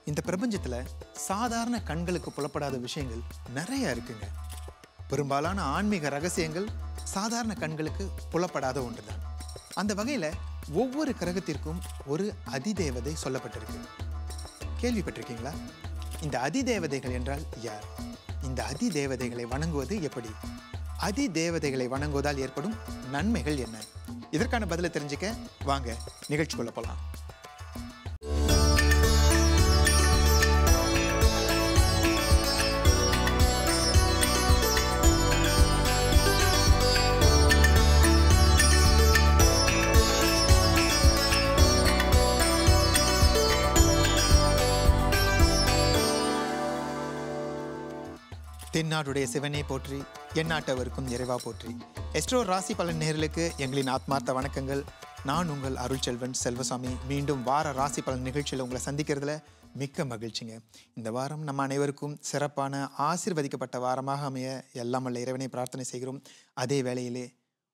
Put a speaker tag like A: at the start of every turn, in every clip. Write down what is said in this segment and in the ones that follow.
A: இந்த பிரபஞ்சத்துல சாதாரண கண்களுக்கு புலப்படாத விஷயங்கள் நிறைய இருக்குங்க. பெரும்பாலான ஆன்மீக ரகசியங்கள் சாதாரண கண்களுக்கு புலப்படாத ஒன்றுதான். அந்த வகையில ஒவ்வொரு கிரகத்திற்கும் ஒரு அதிதேவதை சொல்லப்பட்டிருக்கு. கேள்விப்பட்டிருக்கீங்களா? இந்த அதிதேவதைகள் என்றால் யார்? இந்த அதிதேவதைகளை வணங்குவது எப்படி? அதிதேவதைகளை வணங்குவதால் ஏற்படும் நன்மைகள் என்ன? இதற்கான பதிலை தெரிஞ்சுக்க வாங்க நிகழ்ச்சிக்குள்ள போலாம். தென்னாடுடைய சிவனே போற்றி, எந்நாட்டவருக்கும் இறைவா போற்றி. எஸ்ட்ரோ ராசி பலன் நேயர்களுக்கு எங்களின் ஆத்மார்த்த வணக்கங்கள். நான் உங்கள் அருள்செல்வன் செல்வசாமி. மீண்டும் வார ராசி பலன் நிகழ்ச்சியில் உங்களை சந்திக்கிறதுல மிக்க மகிழ்ச்சிங்க. இந்த வாரம் நம்ம அனைவருக்கும் சிறப்பான ஆசீர்வதிக்கப்பட்ட வாரமாக அமைய எல்லாம் வல்ல இறைவனை பிரார்த்தனை செய்கிறோம். அதே வேளையிலே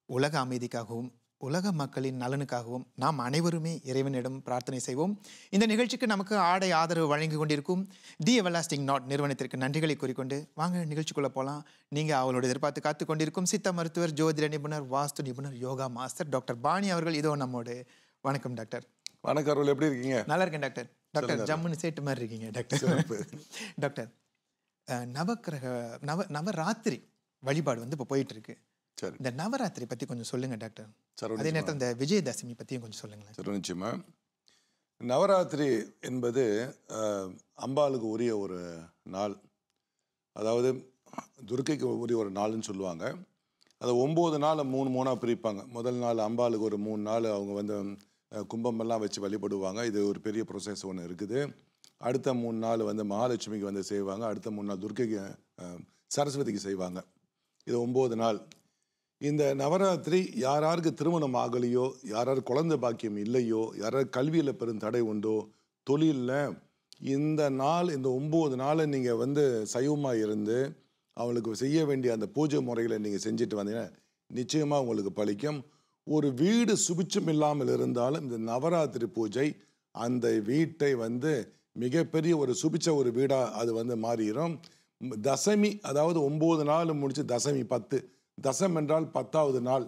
A: உலக அமைதிக்காகவும் உலக மக்களின் நலனுக்காகவும் நாம் அனைவருமே இறைவனிடம் பிரார்த்தனை செய்வோம். இந்த நிகழ்ச்சிக்கு நமக்கு ஆடை ஆதரவு வழங்கி கொண்டிருக்கும் தி எவர்லாஸ்டிங் நாட் நிறுவனத்திற்கு நன்றிகளை கூறிக்கொண்டு வாங்க நிகழ்ச்சிக்குள்ள போகலாம். நீங்கள் அவளோட எதிர்பார்த்து காத்து கொண்டிருக்கும் சித்த மருத்துவர், ஜோதிட நிபுணர், வாஸ்து நிபுணர், யோகா மாஸ்டர் டாக்டர் பாணி அவர்கள் இதோ நம்மோடு. வணக்கம் டாக்டர்.
B: வணக்கம் அருள், எப்படி இருக்கீங்க?
A: நல்லா இருக்கேன் டாக்டர். டாக்டர் ஜம்முன்னு சேட்டு மாதிரி இருக்கீங்க டாக்டர். டாக்டர், நவராத்திரி வழிபாடு இப்போ போயிட்டு இருக்கு. இந்த நவராத்திரி பத்தி கொஞ்சம் சொல்லுங்க டாக்டர். அதே நேரத்தில் இந்த விஜயதசமி பத்தியும் கொஞ்சம் சொல்லுங்களேன்.
B: சரி, நிச்சயமா. நவராத்திரி என்பது அம்பாளுக்கு உரிய ஒரு நாள், அதாவது துர்க்கைக்கு உரிய ஒரு நாள்னு சொல்லுவாங்க. அதை 9 நாள் 3 பிரிப்பாங்க. முதல் நாள் அம்பாளுக்கு ஒரு 3 நாள் அவங்க கும்பமெல்லாம் வச்சு வழிபடுவாங்க. இது ஒரு பெரிய ப்ரொசஸ் ஒன்று இருக்குது. அடுத்த 3 நாள் மகாலட்சுமிக்கு செய்வாங்க. அடுத்த 3 நாள் துர்க்கைக்கு, சரஸ்வதிக்கு செய்வாங்க. இது 9 நாள். இந்த நவராத்திரி யாராருக்கு திருமணம் ஆகலையோ, யாராரு குழந்தை பாக்கியம் இல்லையோ, யாராரு கல்வியில் பெரும் தடை உண்டோ, தொழிலில் இந்த நாள், இந்த 9 நாளை நீங்கள் சைவமாக இருந்து அவங்களுக்கு செய்ய வேண்டிய அந்த பூஜை முறைகளை நீங்கள் செஞ்சுட்டு வந்தீங்கன்னா நிச்சயமாக உங்களுக்கு பலிக்கும். ஒரு வீடு சுபிச்சம் இல்லாமல் இருந்தாலும் இந்த நவராத்திரி பூஜை அந்த வீட்டை மிகப்பெரிய ஒரு சுபிச்ச ஒரு வீடாக அது மாறிடும். தசமி, அதாவது 9 நாள் முடிச்சு தசமி 10, தசம் என்றால் 10வது நாள்,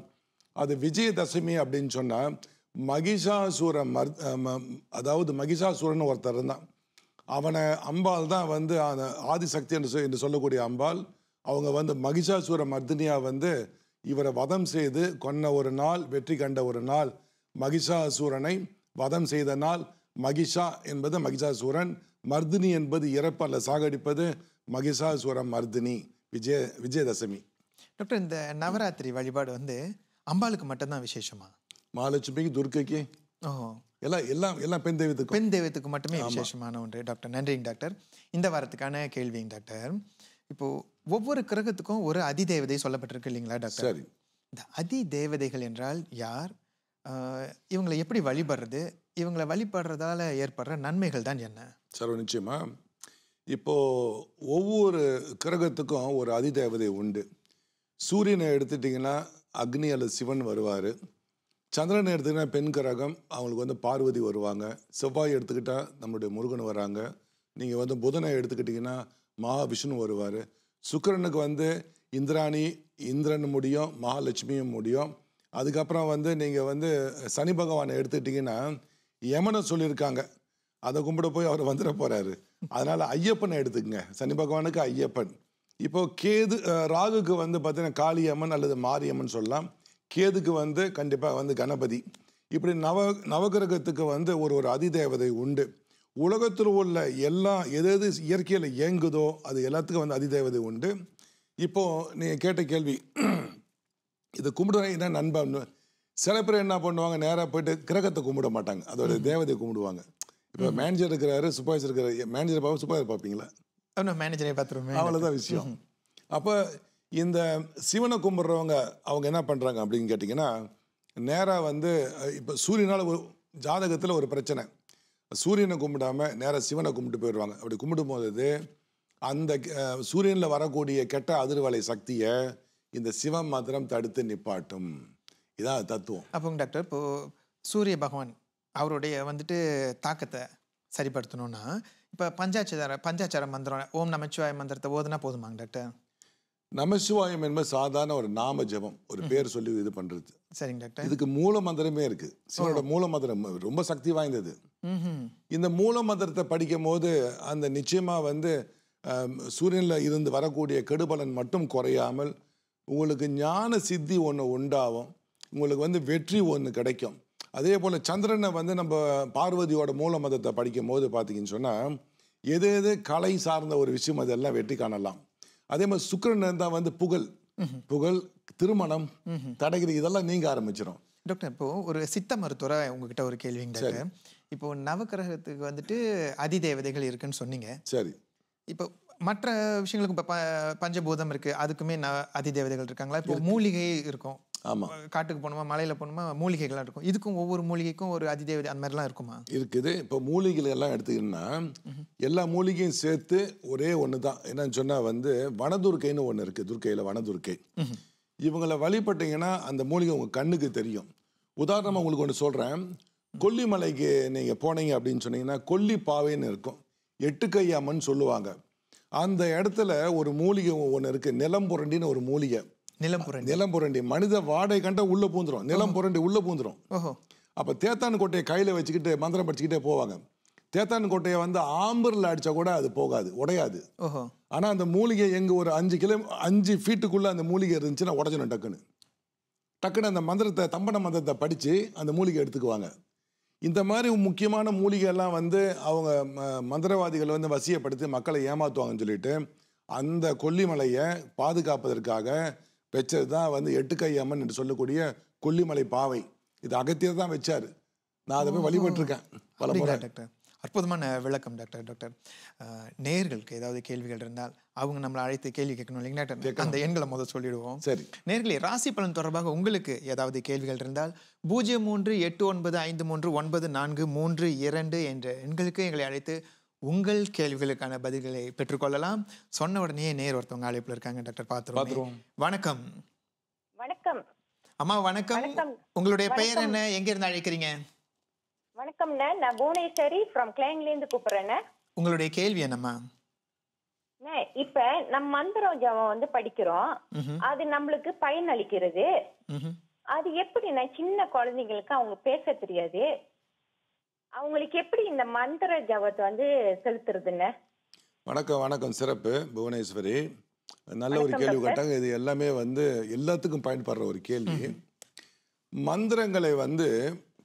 B: அது விஜயதசமி அப்படின்னு சொன்னால் அதாவது மகிஷாசூரன் ஒருத்தர் இருந்தான். அவனை அம்பாள் தான் அந்த ஆதிசக்தி என்று சொல்லக்கூடிய அம்பாள். அவங்க மகிஷாசூர மர்தினியா இவரை வதம் செய்து கொன்ன ஒரு நாள், வெற்றி கண்ட ஒரு நாள், மகிஷாசூரனை வதம் செய்த நாள். மகிஷா என்பது மகிஷாசூரன், மர்தினி என்பது இறப்பு அல்ல சாகடிப்பது, மகிஷாசூர மர்தினி, விஜயதசமி.
A: டாக்டர், இந்த நவராத்திரி வழிபாடு அம்பாளுக்கு மட்டும்தான் விசேஷமா?
B: மகாலட்சுமிக்கு, துர்க்கைக்கு, எல்லாம் பெண் தெய்வத்துக்கு மட்டுமே விசேஷமான ஒன்று. டாக்டர், நன்றிங்க டாக்டர். இந்த வாரத்துக்கான கேள்விங்க டாக்டர், இப்போ ஒவ்வொரு கிரகத்துக்கும் ஒரு அதிதேவதை சொல்லப்பட்டிருக்கு இல்லைங்களா டாக்டர்? சரி.
A: இந்த அதிதேவதைகள் என்றால் யார்? இவங்களை எப்படி வழிபடுறது? இவங்களை வழிபடுறதால ஏற்படுற நன்மைகள் தான் என்ன?
B: சரி, நிச்சயமா. இப்போ ஒவ்வொரு கிரகத்துக்கும் ஒரு அதிதேவதை உண்டு. சூரியனை எடுத்துட்டிங்கன்னா அக்னி அல்லது சிவன் வருவார். சந்திரனை எடுத்துக்கிட்டா பெண் கிரகம், அவங்களுக்கு பார்வதி வருவாங்க. செவ்வாய் எடுத்துக்கிட்டால் நம்மளுடைய முருகன் வராங்க. நீங்கள் புதனை எடுத்துக்கிட்டிங்கன்னா மகாவிஷ்ணு வருவார். சுக்கிரனுக்கு இந்திராணி, இந்திரன் முடியும், மகாலட்சுமியும் முடியும். அதுக்கப்புறம் நீங்கள் சனி பகவானை எடுத்துக்கிட்டிங்கன்னா யமனை சொல்லியிருக்காங்க, அதை கும்பிட போய் அவர் வந்துட போகிறாரு. அதனால் ஐயப்பனை எடுத்துக்கங்க, சனி பகவானுக்கு ஐயப்பன். இப்போ கேது, ராகுக்கு பார்த்தீங்கன்னா காளியம்மன் அல்லது மாரியம்மன் சொல்லலாம். கேதுக்கு கண்டிப்பாக கணபதி. இப்படி நவகிரகத்துக்கு ஒரு அதிதேவதை உண்டு. உலகத்தில் உள்ள எது இயற்கையில் இயங்குதோ அது எல்லாத்துக்கும் அதிதேவதை உண்டு. இப்போது நீங்கள் கேட்ட கேள்வி, இது கும்பிடுவாங்க என்ன நண்பன். சில பேர் என்ன பண்ணுவாங்க, நேராக போயிட்டு கிரகத்தை கும்பிட மாட்டாங்க, அதோட தேவதையை கும்பிடுவாங்க. இப்போ மேனேஜர் இருக்கிறாரு, சூப்பர்வைசர் இருக்கிறாரு. மேனேஜர் பார்ப்போம், சூப்பர்வைசர் பார்ப்பீங்களா?
A: மேனேஜரை பார்த்துருவோம்,
B: அவ்வளோதான் விஷயம். அப்போ இந்த சிவனை கும்பிட்றவங்க அவங்க என்ன பண்ணுறாங்க அப்படின்னு கேட்டிங்கன்னா, நேராக இப்போ சூரியனால் ஒரு ஜாதகத்தில் ஒரு பிரச்சனை, சூரியனை கும்பிடாமல் நேராக சிவனை கும்பிட்டு போயிடுவாங்க. அப்படி கும்பிடும்போது அந்த சூரியனில் வரக்கூடிய கெட்ட அதிர்வலை சக்தியை இந்த சிவன் மாத்திரம் தடுத்து நிப்பாட்டும். இதான் தத்துவம்.
A: அப்போங்க டாக்டர், இப்போது சூரிய பகவான் அவருடைய தாக்கத்தை சரிப்படுத்தணும்னா இப்போ பஞ்சாட்சர மந்திரம் ஓம் நமச்சிவாய மந்திரத்தை ஓதுனா போதுமாங்க டாக்டர்?
B: நமசிவாயம் என்பது சாதாரண ஒரு நாம ஜபம், ஒரு பேர் சொல்லி இது பண்றது.
A: சரிங்க டாக்டர்.
B: இதுக்கு மூல மந்திரமே இருக்கு. சிவனோட மூல மந்திரம் ரொம்ப சக்தி வாய்ந்தது. இந்த மூல மந்திரத்தை படிக்கும் போது அந்த நிச்சயமா வந்து சூரியனில் இருந்து வரக்கூடிய கெடுபலன் மட்டும் குறையாமல் உங்களுக்கு ஞான சித்தி ஒன்று உண்டாகும், உங்களுக்கு வந்து வெற்றி ஒன்று கிடைக்கும். அதே போல் சந்திரனை வந்து நம்ம பார்வதியோட மூல மந்திரத்தை படிக்கும் போது பார்த்தீங்கன்னு சொன்னால் எது எது கலை சார்ந்த ஒரு விஷயம் அதெல்லாம் வெற்றி காணலாம். அதே மாதிரி சுக்கிரன் தான் வந்து புகழ் திருமணம் தடைகிரி இதெல்லாம் நீங்க ஆரம்பிச்சிடும்.
A: டாக்டர், இப்போ ஒரு சித்த மருத்துவரை உங்ககிட்ட ஒரு கேள்விங்க டாக்டர். இப்போ நவக்கிரகத்துக்கு வந்துட்டு அதிதேவதைகள் இருக்குன்னு சொன்னீங்க.
B: சரி.
A: இப்போ மற்ற விஷயங்களுக்கு இப்போ பஞ்சபூதம் இருக்கு, அதுக்குமே அதிதேவதைகள் இருக்காங்களா? இப்போ மூலிகை இருக்கும்,
B: ஆமா,
A: காட்டுக்கு போகணுமா மலையில போகணுமா மூலிகைகள்லாம் இருக்கும், இதுக்கும் ஒவ்வொரு மூலிகைக்கும் ஒரு அதிதேவதை அந்த மாதிரிலாம் இருக்குமா?
B: இருக்குது. இப்போ மூலிகைகள் எல்லாம் எடுத்துக்கிட்டோம்னா எல்லா மூலிகையும் சேர்த்து ஒரே ஒன்று தான். என்னன்னு சொன்னால் வந்து வனதுர்க்கைன்னு ஒன்று இருக்குது, துர்க்கையில் வனதுர்க்கை. இவங்களை வழிபட்டீங்கன்னா அந்த மூலிகை உங்கள் கண்ணுக்கு தெரியும். உதாரணமாக உங்களுக்கு ஒன்று சொல்கிறேன். கொல்லிமலைக்கு நீங்கள் போனீங்க அப்படின்னு சொன்னீங்கன்னா கொல்லி பாவைன்னு இருக்கும், எட்டுக்கை அம்மன் சொல்லுவாங்க. அந்த இடத்துல ஒரு மூலிகை ஒன்று இருக்குது, நிலம்புரண்டின்னு ஒரு மூலிகை. நிலம்புரண்டி மனித வாடகை கண்ட உள்ள பூந்துரும், நிலம்புரண்டி உள்ள பூந்துரும். அப்ப தேத்தான் கோட்டையை கையில வச்சுக்கிட்டு மந்திரம் படிச்சுக்கிட்டே போவாங்க. தேத்தான் கோட்டையை வந்து ஆம்பரில் அடிச்சா கூட அது போகாது, உடையாது. ஆனா அந்த மூலிகை எங்க ஒரு 5 ஃபீட்டுக்குள்ள அந்த மூலிகை இருந்துச்சுன்னா உடஞ்சிடும். டக்குன்னு அந்த மந்திரத்தை தம்பன மந்திரத்தை படிச்சு அந்த மூலிகை எடுத்துக்குவாங்க. இந்த மாதிரி முக்கியமான மூலிகை எல்லாம் வந்து அவங்க மந்திரவாதிகள் வந்து வசியப்படுத்தி மக்களை ஏமாத்துவாங்கன்னு சொல்லிட்டு அந்த கொல்லிமலையை பாதுகாப்பதற்காக வச்சது தான் வந்து எட்டுக்கை அம்மன் என்று சொல்லக்கூடிய கொல்லிமலை பாவை. இது அகத்தியர் தான் வச்சாரு. நான் அதை போய் வழிபட்டிருக்கேன் பல முறை.
A: டாக்டர், அற்புதமான விளக்கம் டாக்டர். டாக்டர், நேயர்களுக்கு ஏதாவது கேள்விகள் இருந்தால் அவங்க நம்மளை அழைத்து கேள்வி கேட்கணும் இல்லைங்களா டாக்டர்? அந்த எண்களை முதல் சொல்லிடுவோம்.
B: சரி
A: நேயர்களே, ராசி பலன் தொடர்பாக உங்களுக்கு ஏதாவது கேள்விகள் இருந்தால் 0389539432 என்ற எண்களுக்கு எங்களை அழைத்து உங்கள் கேள்விகளுக்கான பதில்களை பெற்றுக்கொள்ளலாம். சொன்ன உடனே நேர் ஒருத்தவங்க அழைப்புல இருக்காங்க டாக்டர், பார்த்துருவோம். வணக்கம்.
C: வணக்கம்
A: அம்மா. வணக்கம். உங்களுடைய பெயர் என்ன, எங்க இருந்து அழைக்கிறீங்க?
C: வணக்கம்ண்ணா, நான் புவனேஸ்வரி ஃப்ரம் கிளைங்ல இருந்து கூப்பிடுறேன்.
A: உங்களுடைய கேள்வி என்னம்மா?
C: இப்ப நம்ம மந்திரம் ஜபம் வந்து படிக்கிறோம், அது நம்மளுக்கு பயன் அளிக்கிறது. அது எப்படின்னா சின்ன குழந்தைங்களுக்கு அவங்க பேச தெரியாது, அவங்களுக்கு எப்படி இந்த மந்திர ஜபத்தை வந்து செலுத்துறதுன்னு?
B: வணக்கம். வணக்கம், சிறப்பு புவனேஸ்வரி. நல்ல ஒரு கேள்வி கேட்டாங்க. இது எல்லாமே வந்து எல்லாத்துக்கும் பயன்படுற ஒரு கேள்வி. மந்திரங்களை வந்து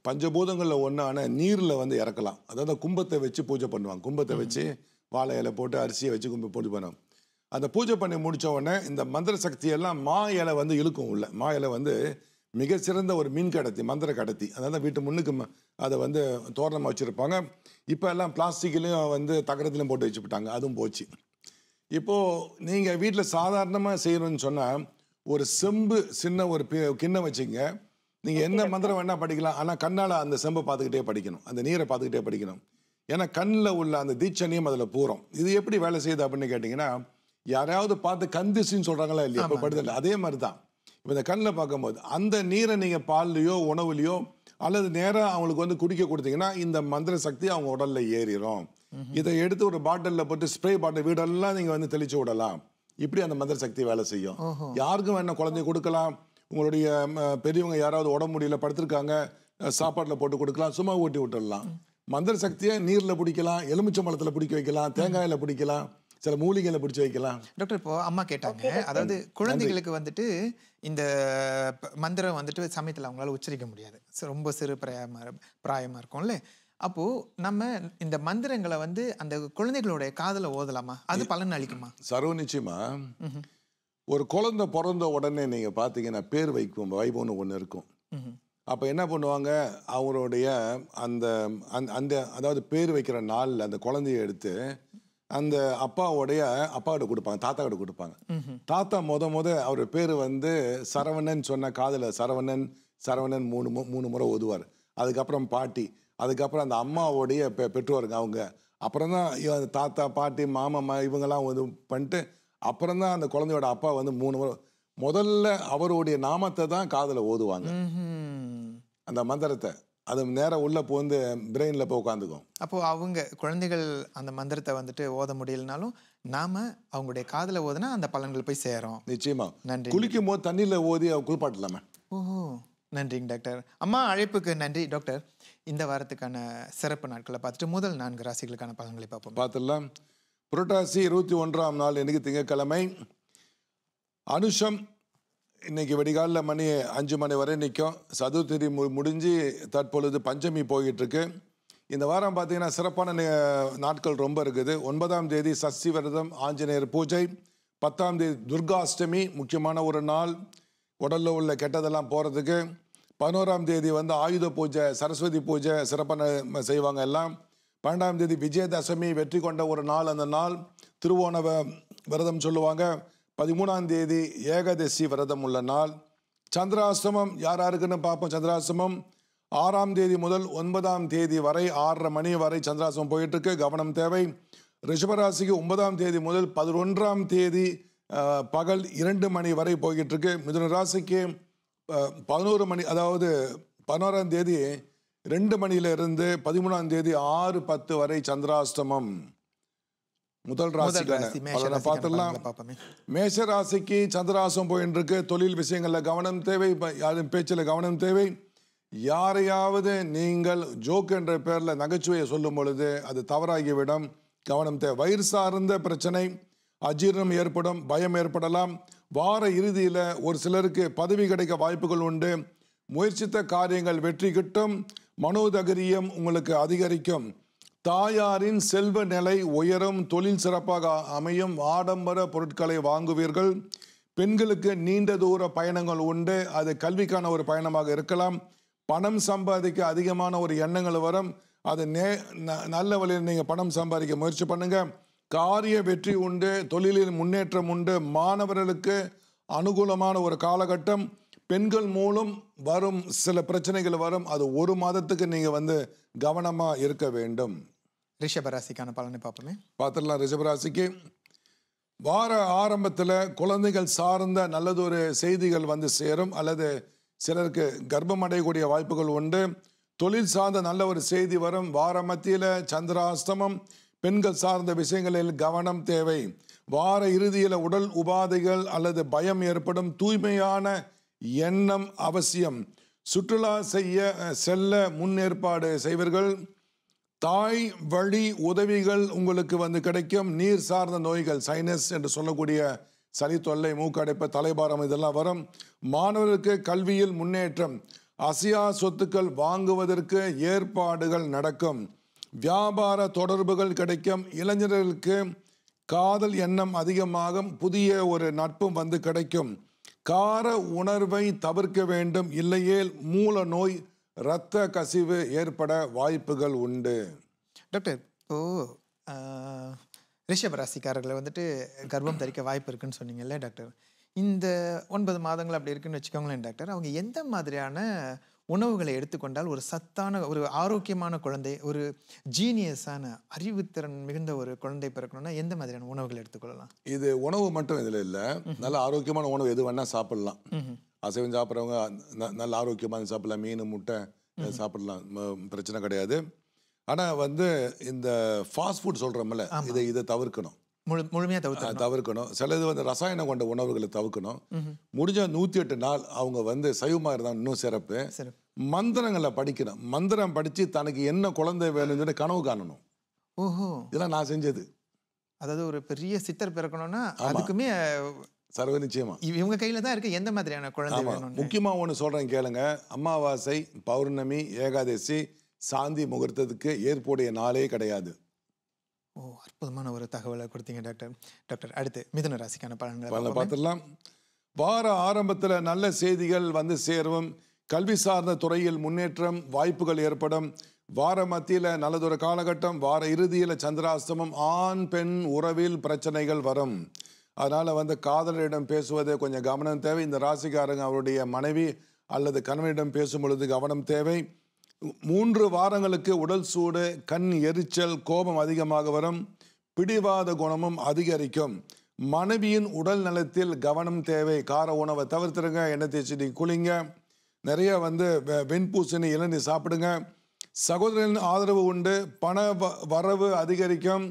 B: பஞ்சபூதங்களில் ஒன்றான நீரில் வந்து இறக்கலாம். அதாவது கும்பத்தை வச்சு பூஜை பண்ணுவாங்க. கும்பத்தை வச்சு வாழை இலை போட்டு அரிசியை வச்சு பூஜை பண்ணுவாங்க. அந்த பூஜை பண்ணி முடித்த உடனே இந்த மந்திர சக்தியெல்லாம் மா இலை வந்து இழுக்கும். உள்ள மா இலை வந்து மிக சிறந்த ஒரு மீன் கடத்தி, மந்திர கடத்தி. அதாவது வீட்டு முன்னுக்கு அதை வந்து தோரணமாக வச்சுருப்பாங்க. இப்போ எல்லாம் பிளாஸ்டிக்லேயும் வந்து தகரத்துலையும் போட்டு வச்சுக்கிட்டாங்க, அதுவும் போச்சு. இப்போது நீங்கள் வீட்டில் சாதாரணமாக செய்யணும்னு சொன்னால் ஒரு செம்பு சின்ன ஒரு கிண்ணம் வச்சுங்க. நீங்கள் என்ன மந்திரம் வேணால் படிக்கலாம், ஆனால் கண்ணால் அந்த செம்பை பார்த்துக்கிட்டே படிக்கணும், அந்த நீரை பார்த்துக்கிட்டே படிக்கணும். ஏன்னா கண்ணில் உள்ள அந்த தீட்சணியும் அதில் பூரம். இது எப்படி வேலை செய்யுது அப்படின்னு கேட்டிங்கன்னா, யாராவது பார்த்து கந்திசின்னு சொல்கிறாங்களா இல்லையா, இப்போ படுதல் அதே மாதிரி தான். இப்போ இந்த கண்ணில் பார்க்கும்போது அந்த நீரை நீங்கள் பால்லையோ உணவுலையோ அல்லது நேராக அவங்களுக்கு வந்து குடிக்க கொடுத்தீங்கன்னா இந்த மந்திர சக்தி அவங்க உடலில் ஏறிடும். இதை எடுத்து ஒரு பாட்டிலில் போட்டு ஸ்ப்ரே பாட்டில் வீடெல்லாம் நீங்கள் வந்து தெளிச்சு விடலாம். இப்படி அந்த மந்திர சக்தி வேலை செய்யும். யாருக்கும் வேணா குழந்தை கொடுக்கலாம். உங்களுடைய பெரியவங்க யாராவது உடம்பு முடியல படுத்திருக்காங்க, சாப்பாட்டில் போட்டு கொடுக்கலாம், சும்மா ஊட்டி விட்டுடலாம். மந்திர சக்தியை நீரில் பிடிக்கலாம், எலுமிச்சம்பழத்தில் பிடிக்க வைக்கலாம், தேங்காயில் பிடிக்கலாம், சில மூலிகையில பிடிச்சி வைக்கலாம்.
A: டாக்டர், இப்போ அம்மா கேட்டாங்க, அதாவது குழந்தைகளுக்கு வந்துட்டு இந்த மந்திரம் வந்துட்டு சமயத்தில் அவங்களால உச்சரிக்க முடியாது, ரொம்ப சிறு பிராயமா இருக்கும்ல. அப்போ நம்ம இந்த மந்திரங்களை வந்து அந்த குழந்தைகளோட காதல ஓதலாமா? அது பலன் அளிக்குமா?
B: சர்வ நிச்சயமா. ஒரு குழந்தை பிறந்த உடனே நீங்க பாத்தீங்கன்னா பேர் வைக்கும் வைபவம்னு ஒண்ணு இருக்கும். அப்ப என்ன பண்ணுவாங்க, அவருடைய அந்த அந்த அதாவது பேர் வைக்கிற நாள்ல அந்த குழந்தைய எடுத்து அந்த அப்பாவோட கொடுப்பாங்க, தாத்தா கிட்ட கொடுப்பாங்க. தாத்தா முத அவர் பேர் வந்து சரவணன் சொன்ன காதல சரவணன் சரவணன் மூணு முறை ஓதுவார். அதுக்கப்புறம் பாட்டி, அதுக்கப்புறம் அந்த அம்மாவோடைய பெற்றோருங்க அவங்க, அப்புறம் தான் தாத்தா பாட்டி மாமா இவங்கெல்லாம் இது பண்ணிட்டு அப்புறம் தான் அந்த குழந்தையோட அப்பா வந்து 3 முறை முதல்ல அவருடைய நாமத்தை தான் காதல ஓதுவாங்க, அந்த மந்திரத்தை. அது நேராக உள்ளே போந்து பிரெயினில் போய் உட்காந்துக்கும்.
A: அப்போது அவங்க குழந்தைகள் அந்த மந்திரத்தை வந்துட்டு ஓத முடியலனாலும் நாம் அவங்களுடைய காதில் ஓதுனா அந்த பலன்கள் போய் சேரும்.
B: நிச்சயமா.
A: நன்றி.
B: குளிக்கும் போது தண்ணியில் ஓதி குளிப்பாட்டலாமே.
A: ஓஹோ, நன்றிங்க டாக்டர். அம்மா அழைப்புக்கு நன்றி டாக்டர். இந்த வாரத்துக்கான சிறப்பு நாட்களை பார்த்துட்டு முதல் 4 ராசிகளுக்கான பலன்களை
B: பார்த்துடலாம். புரட்டாசி 21ஆம் நாள் இன்னைக்கு திங்கட்கிழமை. அனுஷம் இன்னைக்கு வெடிகாலில் மணி 5 மணி வரை நிற்கும். சதுர்த்தி முடிஞ்சு தற்பொழுது பஞ்சமி போயிட்டு இருக்கு. இந்த வாரம் பார்த்தீங்கன்னா சிறப்பான நாட்கள் ரொம்ப இருக்குது. 9ஆம் தேதி சஷ்டி விரதம், ஆஞ்சநேயர் பூஜை. 10ஆம் தேதி துர்காஷ்டமி, முக்கியமான ஒரு நாள், உடலில் உள்ள கெட்டதெல்லாம் போகிறதுக்கு. 11ஆம் தேதி வந்து ஆயுத பூஜை, சரஸ்வதி பூஜை சிறப்பான செய்வாங்க எல்லாம். 12ஆம் தேதி விஜயதசமி, வெற்றி கொண்ட ஒரு நாள். அந்த நாள் திருவோண விரதம் சொல்லுவாங்க. 13ஆம் தேதி ஏகாதசி விரதம் உள்ள நாள். சந்திராஷ்டமம் யாருக்குன்னு பார்ப்போம். சந்திராஷ்டமம் 6ஆம் தேதி முதல் 9ஆம் தேதி வரை 6:30 மணி வரை சந்திராஷ்டமம் போயிட்டு இருக்கு. கவனம் தேவை. ரிஷபராசிக்கு 9ஆம் தேதி முதல் 11ஆம் தேதி பகல் 2 மணி வரை போய்கிட்டு இருக்கு. மிதுன ராசிக்கு 11 மணி, அதாவது 11ஆம் தேதி 2 மணியிலிருந்து 13ஆம் தேதி 6:10 வரை சந்திராஷ்டமம். முதல் ராசிக்கான பார்த்துடலாம். மேஷ ராசிக்கு சந்திராசம் போயின்னு இருக்கு. தொழில் விஷயங்களில் கவனம் தேவை. யாரும் பேச்சில் கவனம் தேவை. யாரையாவது நீங்கள் ஜோக் என்ற பேரில் நகைச்சுவையை சொல்லும் பொழுது அது தவறாகிவிடும். கவனம் தேவை. வயிறு சார்ந்த பிரச்சனை, அஜீரணம் ஏற்படும், பயம் ஏற்படலாம். வார இறுதியில் ஒரு சிலருக்கு பதவி கிடைக்க வாய்ப்புகள் உண்டு. முயற்சித்த காரியங்கள் வெற்றி கிட்டும். மனோதைரியம் உங்களுக்கு அதிகரிக்கும். தாயாரின் செல்வ நிலை உயரும். தொழில் சிறப்பாக அமையும். ஆடம்பர பொருட்களை வாங்குவீர்கள். பெண்களுக்கு நீண்ட தூர பயணங்கள் உண்டு. அது கல்விக்கான ஒரு பயணமாக இருக்கலாம். பணம் சம்பாதிக்க அதிகமான ஒரு எண்ணங்கள் வரும். அது நல்ல வழியில் நீங்கள் பணம் சம்பாதிக்க முயற்சி பண்ணுங்க. காரிய வெற்றி உண்டு. தொழிலில் முன்னேற்றம் உண்டு. மாணவர்களுக்கு அனுகூலமான ஒரு காலகட்டம். பெண்கள் மூலம் வரும் சில பிரச்சனைகள் வரும். அது 1 மாதத்துக்கு நீங்கள் வந்து கவனமாக இருக்க வேண்டும்.
A: ரிஷபராசிக்கான பலனை
B: பார்த்துடலாம். ரிஷபராசிக்கு வார ஆரம்பத்தில் குழந்தைகள் சார்ந்த நல்லதொரு செய்திகள் வந்து சேரும். அல்லது சிலருக்கு கர்ப்பம் அடையக்கூடிய வாய்ப்புகள் உண்டு. தொழில் சார்ந்த நல்ல ஒரு செய்தி வரும். வார மத்தியில் சந்திராஷ்டமம். பெண்கள் சார்ந்த விஷயங்களில் கவனம் தேவை. வார இறுதியில் உடல் உபாதைகள் அல்லது பயம் ஏற்படும். தூய்மையான எண்ணம் அவசியம். சுற்றுலா செல்ல முன்னேற்பாடு செய்வீர்கள். தாய் வழி உதவிகள் உங்களுக்கு வந்து கிடைக்கும். நீர் சார்ந்த நோய்கள், சைனஸ் என்று சொல்லக்கூடிய சளி தொல்லை, மூக்கடைப்பு, தலைபாரம் இதெல்லாம் வரும். மாணவர்களுக்கு கல்வியில் முன்னேற்றம். அசையா சொத்துக்கள் வாங்குவதற்கு ஏற்பாடுகள் நடக்கும். வியாபார தொடர்புகள் கிடைக்கும். இளைஞர்களுக்கு காதல் எண்ணம் அதிகமாகும். புதிய ஒரு நட்பும் வந்து கிடைக்கும். கார உணர்வை தவிர்க்க வேண்டும். இல்லையேல் மூல நோய், இரத்த கசிவு ஏற்பட வாய்ப்புகள் உண்டு.
A: டாக்டர், இப்போது ரிஷபராசிக்காரர்களை வந்துட்டு கர்ப்பம் தரிக்க வாய்ப்பு இருக்குன்னு சொன்னீங்கல்ல டாக்டர். இந்த 9 மாதங்கள் அப்படி இருக்குன்னு வச்சுக்கோங்களேன் டாக்டர். அவங்க எந்த மாதிரியான உணவுகளை எடுத்துக்கொண்டால் ஒரு சத்தான, ஒரு ஆரோக்கியமான குழந்தை, ஒரு ஜீனியஸான அறிவுத்திறன் மிகுந்த ஒரு குழந்தை பிறக்கணும்னா எந்த மாதிரியான உணவுகள் எடுத்துக்கொள்ளலாம்?
B: இது உணவு மட்டும் இதில் இல்லை. நல்ல ஆரோக்கியமான உணவு எது வேணால் சாப்பிடலாம். அசைவம் சாப்பிட்றவங்க நல்ல ஆரோக்கியமாக சாப்பிடலாம். மீன், முட்டை சாப்பிடலாம், பிரச்சனை கிடையாது. ஆனால் வந்து இந்த ஃபாஸ்ட் ஃபுட் சொல்கிறோம்ல, இதை தவிர்க்கணும்.
A: முழுமையாக
B: தவிர்க்கணும். சிலது வந்து ரசாயனம் கொண்ட உணவுகளை தவிர்க்கணும். முடிஞ்ச 108 நாள் அவங்க வந்து சைவமாக இருந்தால் இன்னும் சிறப்பு. மந்திரங்களை படிக்கணும். மந்திரம் படித்து தனக்கு என்ன குழந்தை வேணும்னு சொல்லி கனவு காணணும்.
A: ஓஹோ,
B: இதெல்லாம் நான் செஞ்சது.
A: அதாவது ஒரு பெரிய சித்தர் பிறக்கணும்னா அதுக்குமே
B: சர்வ நிச்சயமா
A: இவங்க கையில தான் இருக்கு எந்த மாதிரியான குழந்தை வேணும்.
B: முக்கியமா ஒன்று சொல்றேன் கேளுங்க. அமாவாசை, பௌர்ணமி, ஏகாதசி, சாந்தி முகூர்த்தத்துக்கு ஏற்புடைய நாளே கிடையாது.
A: ஓ, அற்புதமான ஒரு தகவலை கொடுத்தீங்க டாக்டர். டாக்டர், அடுத்து மிதுன ராசிக்கான பலன்களை
B: பார்த்துடலாம். வார ஆரம்பத்தில் நல்ல செய்திகள் வந்து சேரும். கல்வி சார்ந்த துறையில் முன்னேற்றம், வாய்ப்புகள் ஏற்படும். வார மத்தியில் நல்லதொரு காலகட்டம். வார இறுதியில் சந்திராஷ்டமம். ஆண் பெண் உறவில் பிரச்சனைகள் வரும். அதனால் வந்து காதலரிடம் பேசுவது கொஞ்சம் கவனம் தேவை. இந்த ராசிக்காரங்க அவருடைய மனைவி அல்லது கணவனிடம் பேசும் பொழுது கவனம் தேவை. 3 வாரங்களுக்கு உடல் சூடு, கண் எரிச்சல், கோபம் அதிகமாக வரும். பிடிவாத குணமும் அதிகரிக்கும். மனைவியின் உடல் நலத்தில் கவனம் தேவை. கார உணவை தவிர்த்துருங்க. எண்ணெய் தேய்ச்சி குளிங்க. நிறைய வந்து வெண்பூசணி இளநீர் சாப்பிடுங்க. சகோதரர்களின் ஆதரவு உண்டு. பண வரவு அதிகரிக்கும்.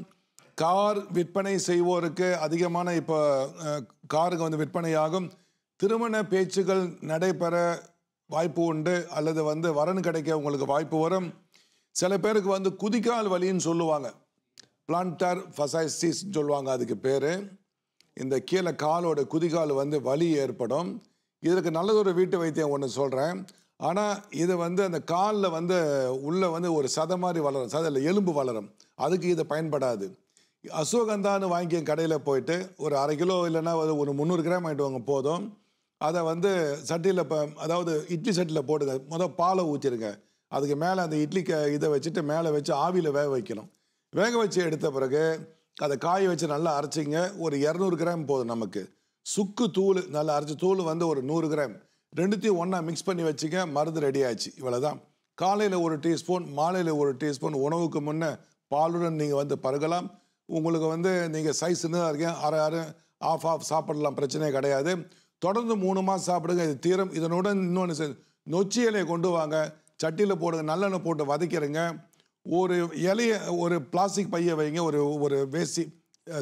B: கார் விற்பனை செய்வோருக்கு அதிகமான இப்போ காருக்கு வந்து விற்பனையாகும். திருமண பேச்சுகள் நடைபெற வாய்ப்பு உண்டு, அல்லது வந்து வரன் கிடைக்க உங்களுக்கு வாய்ப்பு வரும். சில பேருக்கு வந்து குதிக்கால் வலின்னு சொல்லுவாங்க, பிளான்டர் ஃபசைட்டிஸ் சொல்லுவாங்க அதுக்கு பேர். இந்த கீழே காலோட குதிகால் வந்து வலி ஏற்படும். இதற்கு நல்லதொரு வீட்டு வைத்தியம் ஒன்று சொல்கிறேன். ஆனால் இது வந்து அந்த காலில் வந்து உள்ளே வந்து ஒரு சதை மாதிரி வளரும், சதையில் எலும்பு வளரும். அதுக்கு இது பயன்படாது. அஸ்வகந்தான்னு வாங்கி கடையில் போயிட்டு ஒரு 1/2 கிலோ இல்லைன்னா ஒரு 300 கிராம் வாங்கிட்டு வாங்க போதும். அதை வந்து சட்டியில் அதாவது இட்லி சட்டியில் போடுங்க. முதல் பாலை ஊற்றிடுங்க. அதுக்கு மேலே அந்த இட்லி இதை வச்சுட்டு மேலே வச்சு ஆவியில் வேக வைக்கணும். வேக வச்சு எடுத்த பிறகு அதை காய வச்சு நல்லா அரைச்சிங்க. ஒரு 200 கிராம் போதும் நமக்கு. சுக்கு தூள் நல்லா அரைச்சி தூள் வந்து ஒரு 100 கிராம். ரெண்டுத்தையும் ஒன்றா மிக்ஸ் பண்ணி வச்சுக்க. மருந்து ரெடி ஆச்சு. இவ்வளோதான். காலையில் 1 டீஸ்பூன், மாலையில் 1 டீஸ்பூன். உணவுக்கு முன்னே பாலுடன் நீங்கள் வந்து பருகலாம். உங்களுக்கு வந்து நீங்கள் சைஸ் தான் இருக்கேன், அரை ஆஃப் சாப்பிடலாம், பிரச்சனையே கிடையாது. தொடர்ந்து 3 மாதம் சாப்பிடுங்க, இது தீரும். இதனுடன் இன்னொன்று நொச்சி இலையை கொண்டு வாங்க, சட்டியில் போடுங்க, நல்லெண்ணெய் போட்டு வதக்கிறங்க. ஒரு இலையை ஒரு பிளாஸ்டிக் பையை வைங்க, ஒரு வேஷ்டி,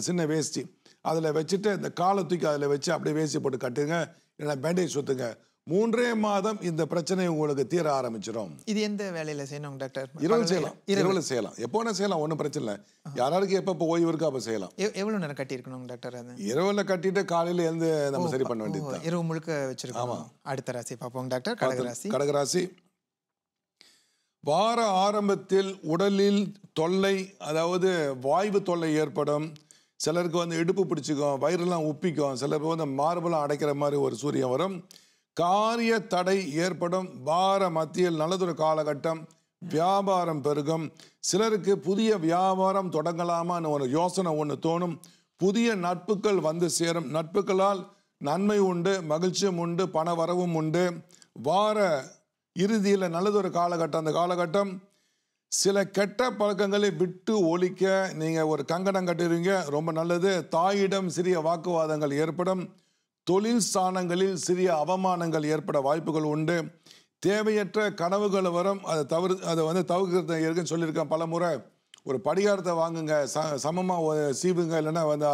B: சின்ன வேஷ்டி அதில் வச்சுட்டு இந்த காலை தூக்கி அதில் வச்சு அப்படியே வேஷ்டி போட்டு கட்டுங்க, இல்லைன்னா பேண்டேஜ் சுற்றுங்க. 3 மாதம் இந்த பிரச்சனை உங்களுக்கு தீர ஆரம்பிச்சிடும்.
A: இது எந்த வேலையில் செய்யணும் டாக்டர்?
B: இரவு செய்யலாம், இரவில் செய்யலாம், எப்போனா செய்யலாம், ஒன்றும் பிரச்சனை இல்லை. யாராருக்கு எப்போ ஓய்வு இருக்கோ அப்போ செய்யலாம்.
A: எவ்வளோ நேரம் கட்டியிருக்கணும் டாக்டர்? அது
B: இரவில் கட்டிட்டு காலையில் எழுந்து நம்ம சரி பண்ண வேண்டியது.
A: இரவு முழுக்க வச்சிருக்கோம். ஆமாம். அடுத்த ராசி பார்ப்போம் டாக்டர். கடகராசி.
B: கடகராசி. வார ஆரம்பத்தில் உடலில் தொல்லை, அதாவது வாய்வு தொல்லை ஏற்படும். சிலருக்கு வந்து இடுப்பு பிடிச்சிக்கும், வயிறுலாம் உப்பிக்கும். சிலருக்கு வந்து மார்பெல்லாம் அடைக்கிற மாதிரி ஒரு சூரியன் வரும். காரிய தடை ஏற்படும். வார மத்தியில் நல்லதொரு காலகட்டம். வியாபாரம் பெருகும். சிலருக்கு புதிய வியாபாரம் தொடங்கலாமான்னு ஒரு யோசனை ஒன்று தோணும். புதிய நட்புகள் வந்து சேரும். நட்புகளால் நன்மை உண்டு, மகிழ்ச்சியும் உண்டு, பண வரவும் உண்டு. வார இறுதியில் நல்லதொரு காலகட்டம். அந்த காலகட்டம் சில கெட்ட பழக்கங்களை விட்டு ஒழிக்க நீங்கள் ஒரு கங்கணம் கட்டுறீங்க, ரொம்ப நல்லது. தாயிடம் சிறிய வாக்குவாதங்கள் ஏற்படும். தொழில் ஸ்தானங்களில் சிறிய அவமானங்கள் ஏற்பட வாய்ப்புகள் உண்டு. தேவையற்ற கனவுகள் வரும். அதை வந்து தவிர்க்கிறது இருக்குன்னு சொல்லியிருக்கேன் பல முறை. ஒரு படிகாரத்தை வாங்குங்க, சமமாக சீவுங்க, இல்லைன்னா வந்து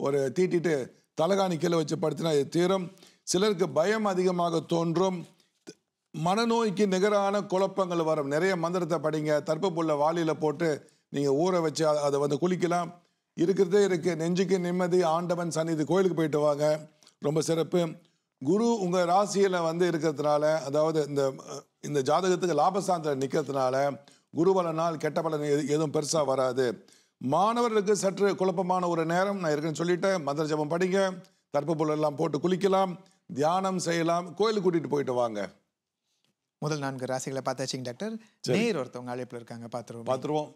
B: ஒரு தீட்டிட்டு தலகாணி கீழே வச்சு படுத்தினா இது தீரும். சிலருக்கு பயம் அதிகமாக தோன்றும். மனநோய்க்கு நிகரான குழப்பங்கள் வரும். நிறைய மந்திரத்தை படிங்க. தர்ப்பப்புள்ள வாளியில் போட்டு நீங்கள் ஊற வச்சு அதை வந்து குளிக்கலாம். இருக்கிறதே இருக்குது. நெஞ்சுக்கு நிம்மதி, ஆண்டவன் சன்னிதி, கோயிலுக்கு போயிட்டு வாங்க, ரொம்ப சிறப்பு. குரு உங்கள் ராசியில் வந்து இருக்கிறதுனால, அதாவது இந்த ஜாதகத்துக்கு லாபஸ்தானத்தில் நிற்கிறதுனால குரு பலனால் கெட்ட பலன் எதுவும் பெருசாக வராது. மாணவர்களுக்கு சற்று குழப்பமான ஒரு நேரம். நான் இருக்குன்னு சொல்லிட்டேன். மந்திர ஜபம் படிங்க, தர்ப்பப்புள்ள எல்லாம் போட்டு குளிக்கலாம், தியானம் செய்யலாம், கோயிலுக்கு கூட்டிகிட்டு போயிட்டு வாங்க.
A: முதல் 4 ராசிகளை பார்த்தாச்சிங்க டாக்டர். நேர் ஒருத்தவங்க அழைப்பில் இருக்காங்க, பார்த்துருவோம்.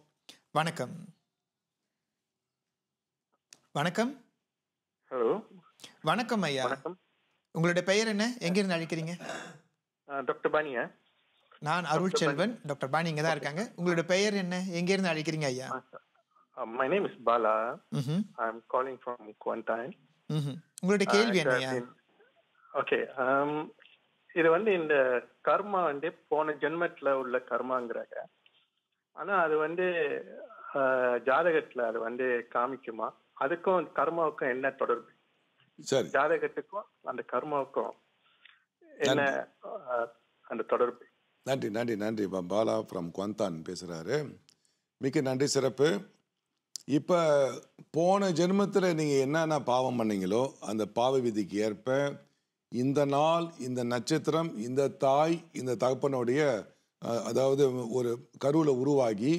A: வணக்கம். வணக்கம்.
D: ஹலோ.
A: வணக்கம் ஐயா.
D: வணக்கம்.
A: உங்களுடைய பெயர் என்ன? எங்கிருந்து அழைக்கிறீங்க?
D: டாக்டர் பானியா?
A: நான் அருள் செல்வன். டாக்டர் பானி இங்கே தான் இருக்காங்க. உங்களுடைய பெயர் என்ன? எங்கிருந்து அழைக்கிறீங்க ஐயா?
D: My name is Bala. I'm calling from Kuantan.
A: உங்களுடைய கேள்வி என்ன ஐயா?
D: ஓகே. இது வந்து இந்த கர்மா வந்து போன ஜென்மத்துல உள்ள கர்மாங்கிறாங்க. ஆனா அது வந்து ஜாதகத்துல அது வந்து காமிக்குமா? அதுக்கும் கர்மாவுக்கும் என்ன தொடர்பு?
B: சரி,
D: ஜாதகத்துக்கும் அந்த கர்மாவுக்கும் என்ன அந்த தொடர்பு?
B: நன்றி நன்றி நன்றி. பாலா ஃப்ரம் குவாந்தான் பேசுகிறாரு. மிக்க நன்றி, சிறப்பு. இப்போ போன ஜென்மத்தில் நீங்கள் என்னென்ன பாவம் பண்ணீங்களோ அந்த பாவ விதிக்கு ஏற்ப இந்த நாள், இந்த நட்சத்திரம், இந்த தாய், இந்த தகப்பனுடைய அதாவது ஒரு கருவில் உருவாகி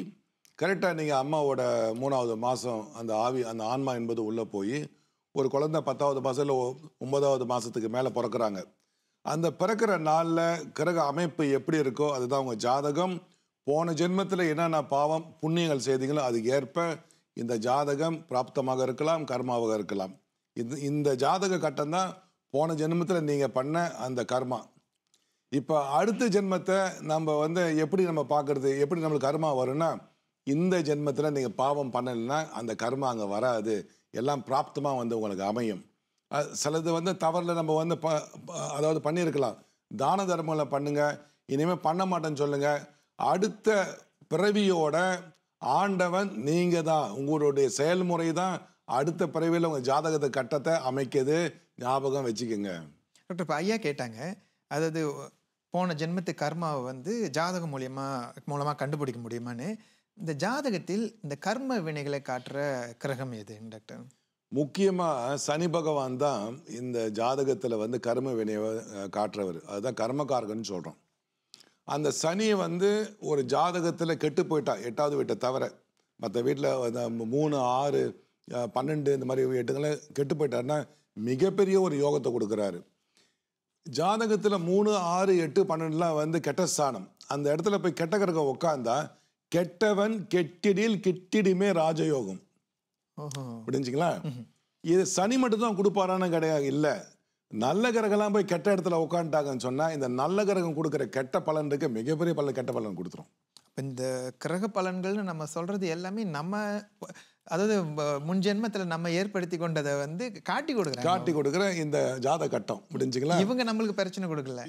B: கரெக்டாக நீங்கள் அம்மாவோட 3வது மாதம் அந்த ஆன்மா என்பது உள்ளே போய் ஒரு குழந்தை 10வது மாதம் இல்லை 9வது மாதத்துக்கு மேலே பிறக்கிறாங்க. அந்த பிறக்கிற நாளில் கிரக அமைப்பு எப்படி இருக்கோ அதுதான் உங்கள் ஜாதகம். போன ஜென்மத்தில் என்னென்ன பாவம் புண்ணியங்கள் செய்தீங்களோ அதுக்கு ஏற்ப இந்த ஜாதகம் பிராப்தமாக இருக்கலாம், கர்மாவாக இருக்கலாம். இந்த ஜாதக கட்டம் தான் போன ஜென்மத்தில் நீங்கள் பண்ண அந்த கர்மா. இப்போ அடுத்த ஜென்மத்தை நம்ம வந்து எப்படி நம்ம பார்க்குறது, எப்படி நம்மளுக்கு கர்மா வரும்னா, இந்த ஜென்மத்தில் நீங்கள் பாவம் பண்ணலைன்னா அந்த கர்மா அங்கே வராது, எல்லாம் பிராப்தமாக வந்து உங்களுக்கு அமையும். சிலது வந்து தவறில் நம்ம வந்து அதாவது பண்ணியிருக்கலாம், தான தர்மங்களை பண்ணுங்க. இனிமேல் பண்ண மாட்டேன்னு சொல்லுங்க. அடுத்த பிறவியோட ஆண்டவன் நீங்க தான். உங்களுடைய செயல்முறை தான் அடுத்த பிறவியில் உங்கள் ஜாதகத்தை கட்டத்தை அமைக்குது. ஞாபகம் வச்சுக்கோங்க.
A: டாக்டர் இப்போ ஐயா கேட்டாங்க, அதாவது போன ஜென்மத்து கர்மாவை வந்து ஜாதகம் மூலமாக கண்டுபிடிக்க முடியுமான்னு. இந்த ஜாதகத்தில் இந்த கர்ம வினைகளை காட்டுற கிரகம் எது டாக்டர்?
B: முக்கியமாக சனி பகவான் தான் இந்த ஜாதகத்தில் வந்து கர்ம வினையை காட்டுறவர். அதுதான் கர்மகாரகன்னு சொல்கிறோம். அந்த சனியை வந்து ஒரு ஜாதகத்தில் கெட்டு போயிட்டா, 8வது வீட்டை தவிர மற்ற வீட்டில் 3, 6, 12 இந்த மாதிரி 8ங்களை கெட்டு போயிட்டாருன்னா மிகப்பெரிய ஒரு யோகத்தை கொடுக்குறாரு. ஜாதகத்தில் 3, 6, 8, 12லாம் வந்து கெட்ட ஸ்தானம். அந்த இடத்துல போய் கெட்ட கிரகம் உட்காந்தா கெட்டவன் கெட்டிடில் கிட்டிடுமே ராஜயோகம். புரிஞ்சுங்களா? இது சனி மட்டும் தான் கொடுப்பாரான்னு கிடையாது. இல்லை, நல்ல கிரகம்லாம் போய் கெட்ட இடத்துல உட்காந்துட்டாங்கன்னு சொன்னால் இந்த நல்ல கிரகம் கொடுக்குற கெட்ட பலனுக்கு மிகப்பெரிய கெட்ட பலன் கொடுத்துரும்.
A: இந்த கிரக பலன்கள்னு நம்ம சொல்றது எல்லாமே நம்ம, அதாவது முன் ஜென்மத்தில் நம்ம ஏற்படுத்தி கொண்டதை வந்து காட்டி கொடுக்குற
B: இந்த ஜாத கட்டம். முடிஞ்சுங்களா?
A: இவங்க நம்மளுக்கு பிரச்சனை கொடுக்கல,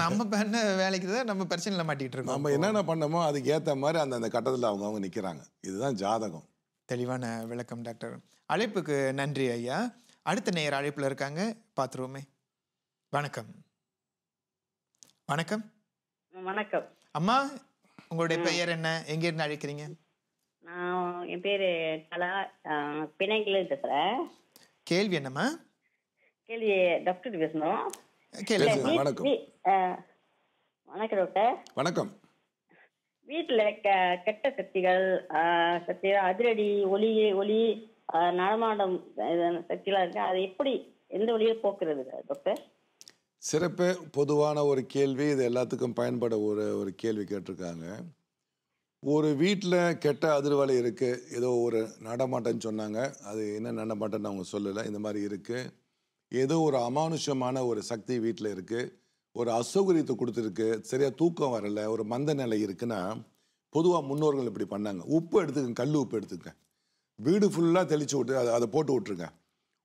A: நம்ம பண்ண வேலைக்கு தான் நம்ம பிரச்சனையில் மாட்டிக்கிட்டு இருக்கோம்.
B: நம்ம என்னென்ன பண்ணமோ அதுக்கு ஏற்ற மாதிரி அந்த கட்டத்தில் அவங்க நிற்கிறாங்க. இதுதான் ஜாதகம்.
A: தெளிவான விளக்கம் டாக்டர். அழைப்புக்கு நன்றி ஐயா. அடுத்த நேயர் அழைப்பில் இருக்காங்க, பார்த்துருவோமே. வணக்கம். வணக்கம்.
E: வணக்கம்
A: அம்மா, உங்களுடைய பெயர் என்ன, எங்கேருந்து அழைக்கிறீங்க?
E: நான் என் பேர் கலா, பிணைங்கிலேருந்து பேசுகிறேன்.
A: கேள்வி என்னம்மா?
E: கேள்வி டாக்டர் பேசணும்.
B: வணக்கம்.
E: வணக்கம் டாக்டர்.
B: வணக்கம்.
E: வீட்டில் கெட்ட சக்திகள், அதிரடி, ஒளி நடமாட்டம் சக்திலாம் இருக்கு. அதை எப்படி, எந்த வழியில் போக்குறது டாக்டர்?
B: சிறப்பு. பொதுவான ஒரு கேள்வி. இது எல்லாத்துக்கும் பயன்பட ஒரு கேள்வி கேட்டிருக்காங்க. ஒரு வீட்டில் கெட்ட அதிர்வலை இருக்குது, ஏதோ ஒரு நடமாட்டம்னு சொன்னாங்க. அது என்ன நடமாட்டம்னு அவங்க சொல்லலை. இந்த மாதிரி இருக்குது. ஏதோ ஒரு அமானுஷமான ஒரு சக்தி வீட்டில் இருக்குது. ஒரு அசௌகரியத்தை கொடுத்துருக்கு. சரியாக தூக்கம் வரலை, ஒரு மந்த நிலை இருக்குன்னா பொதுவாக முன்னோர்கள் இப்படி பண்ணாங்க. உப்பு எடுத்துக்கங்க, கல் உப்பு எடுத்துக்கங்க, வீடு ஃபுல்லாக தெளித்து விட்டு அதை போட்டு விட்ருங்க.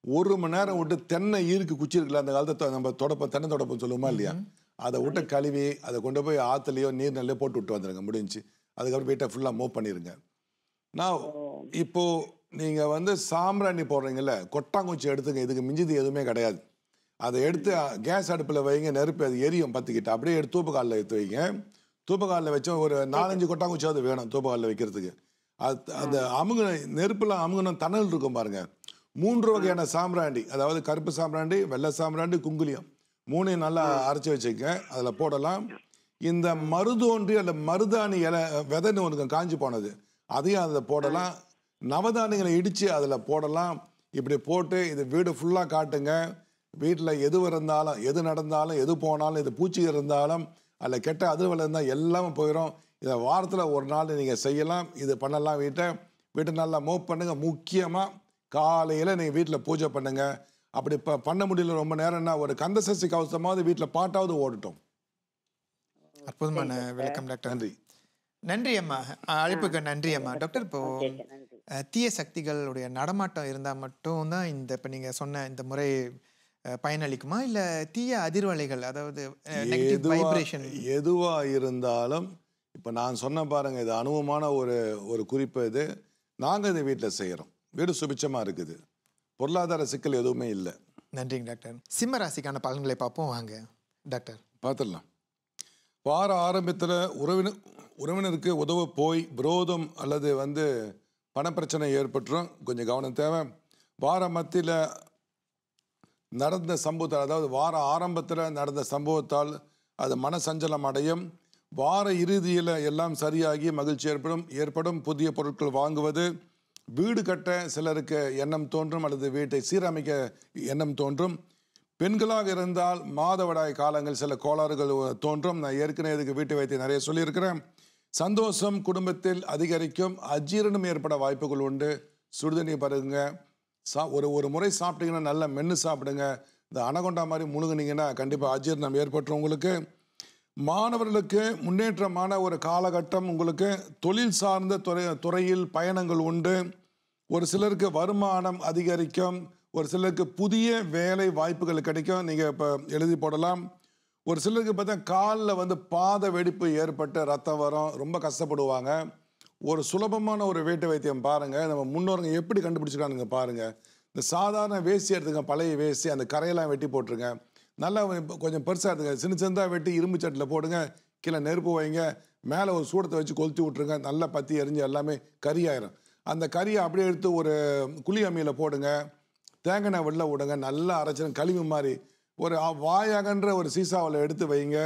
B: 1 மணி நேரம் விட்டு தென்னை ஈருக்கு குச்சி இருக்குல்ல, அந்த காலத்தை நம்ம தென்னை தொடப்பம் சொல்லுவோமா இல்லையா, அதை விட்டு கழுவி அதை கொண்டு போய் ஆற்றுலையோ நீர்நிலையோ போட்டு விட்டு வந்துடுங்க. முடிஞ்சு. அதுக்கப்புறம் வீட்டை ஃபுல்லாக மூவ் பண்ணிடுங்க. நான் இப்போது நீங்கள் வந்து சாம்பிராணி போடுறீங்கல்ல, கொட்டாங்குச்சி எடுத்துங்க. இதுக்கு மிஞ்சிது எதுவுமே கிடையாது. அதை எடுத்து கேஸ் அடுப்பில் வைங்க, நெருப்பு அது எரியும் பற்றிக்கிட்டு. அப்படியே எடுத்து தூப்பக்காலில் எடுத்து வைங்க. தூப்பக்காலில் வச்சோம் ஒரு 4-5 கொட்டாங்குச்சியாவது வேணும் தூப்பக்காலில் வைக்கிறதுக்கு. அந்த நெருப்பில் அமுகணும் தணல் இருக்கும் பாருங்கள். 3 வகையான சாம்பிராண்டி, அதாவது கருப்பு சாம்பிராண்டி, வெள்ளை சாம்பிராண்டி, குங்குலியம், 3 நல்லா அரைச்சி வச்சுக்க. அதில் போடலாம். இந்த மருதோன்றி அல்ல மருதாணி இலை விதைன்னு ஒன்று காஞ்சி போனது, அதையும் அதில் போடலாம். நவதானியங்களை இடித்து அதில் போடலாம். இப்படி போட்டு இது வீடு ஃபுல்லாக காட்டுங்க. வீட்டில் எது இருந்தாலும், எது நடந்தாலும், எது போனாலும், இது பூச்சி இருந்தாலும், அதில் கெட்ட அதிர்வலை இருந்தால் எல்லாமே போயிடும். இதை வாரத்தில் ஒரு நாள் நீங்கள் செய்யலாம். இது பண்ணலாம். வீட்டை நல்லா மூவ் பண்ணுங்கள். முக்கியமாக காலையில் நீங்கள் வீட்டில் பூஜை பண்ணுங்கள். அப்படி பண்ண முடியல ரொம்ப நேரம்னா ஒரு கந்தசஷ்டி கவசமாவது வீட்டில் பாட்டாவது ஓடட்டும்.
A: அற்புதமான விளக்கம் டாக்டர்.
B: நன்றி.
A: நன்றி அம்மா, அழைப்புக்கு நன்றி அம்மா. டாக்டர், இப்போ தீய சக்திகளுடைய நடமாட்டம் இருந்தால் மட்டும் தான் இந்த இப்போ நீங்கள் சொன்ன இந்த முறை பயனளிக்குமா, இல்லை தீய அதிர்வலைகள், அதாவது வைப்ரேஷன்
B: எதுவாக இருந்தாலும்? இப்போ நான் சொன்ன பாருங்க, இது அனுபவமான ஒரு குறிப்பு. இது நாங்கள் இந்த வீட்டில் செய்கிறோம். வீடு சுபிச்சமாக இருக்குது. பொருளாதார சிக்கல் எதுவுமே இல்லை.
A: நன்றிங்க டாக்டர். சிம்ம ராசிக்கான பலன்களை பார்ப்போம் வாங்க டாக்டர்.
B: பார்த்துடலாம். வார ஆரம்பத்தில் உறவினருக்கு உதவ போய் விரோதம் அல்லது வந்து பணப்பிரச்சனை ஏற்பட்டுரும். கொஞ்சம் கவனம் தேவை. வார மத்தியில் நடந்த சம்பவத்தால், அதாவது வார ஆரம்பத்தில் நடந்த சம்பவத்தால் அது மனசஞ்சலம் அடையும். வார இறுதியில் எல்லாம் சரியாகி மகிழ்ச்சி ஏற்படும். புதிய பொருட்கள் வாங்குவது, வீடு கட்ட சிலருக்கு எண்ணம் தோன்றும், அல்லது வீட்டை சீரமைக்க எண்ணம் தோன்றும். பெண்களாக இருந்தால் மாதவிடாய் காலங்கள் சில கோளாறுகள் தோன்றும். நான் ஏற்கனவே இதுக்கு வீட்டு வைத்தியம் நிறைய சொல்லியிருக்கிறேன். சந்தோஷம் குடும்பத்தில் அதிகரிக்கும். அஜீரணம் ஏற்பட வாய்ப்புகள் உண்டு. சுடுதண்ணி பருகுங்க. ஒரு முறை சாப்பிட்டீங்கன்னா நல்லா மென்று சாப்பிடுங்க. இந்த அனகொண்டா மாதிரி முழுங்குனீங்கன்னா கண்டிப்பாக அஜீரணம் ஏற்பட்டுரும் உங்களுக்கு. மாணவர்களுக்கு முன்னேற்றமான ஒரு காலகட்டம். உங்களுக்கு தொழில் சார்ந்த துறையில் பயணங்கள் உண்டு. ஒரு சிலருக்கு வருமானம் அதிகரிக்கும். ஒரு சிலருக்கு புதிய வேலை வாய்ப்புகள் கிடைக்கும். நீங்கள் இப்போ எழுதி போடலாம். ஒரு சிலருக்கு பார்த்தா காலில் வந்து பாத வெடிப்பு ஏற்பட்டு ரத்தம் வரும், ரொம்ப கஷ்டப்படுவாங்க. ஒரு சுலபமான ஒரு வீட்டு வைத்தியம் பாருங்கள், நம்ம முன்னோருங்க எப்படி கண்டுபிடிச்சிருக்கானுங்க பாருங்கள். இந்த சாதாரண வேஷ்டி எடுத்துங்க, பழைய வேஷ்டி, அந்த கரையெல்லாம் வெட்டி போட்டுருங்க. நல்லா கொஞ்சம் பெருசாக எடுத்துங்க, சின்ன சின்னதாக வெட்டி இரும்பு சட்டில் போடுங்க, கீழே நெருப்பு வைங்க, மேலே ஒரு சூடத்தை வச்சு கொளுத்தி விட்ருங்க, நல்லா பற்றி எரிஞ்சு எல்லாமே கறியாயிரும். அந்த கறியை அப்படியே எடுத்து ஒரு குழி அம்மியில் போடுங்க, தேங்காய் வெளில விடுங்க, நல்லா அரைச்சிடும் கழிவு மாதிரி. ஒரு வாயகன்ற ஒரு சீசாவில் எடுத்து வைங்க.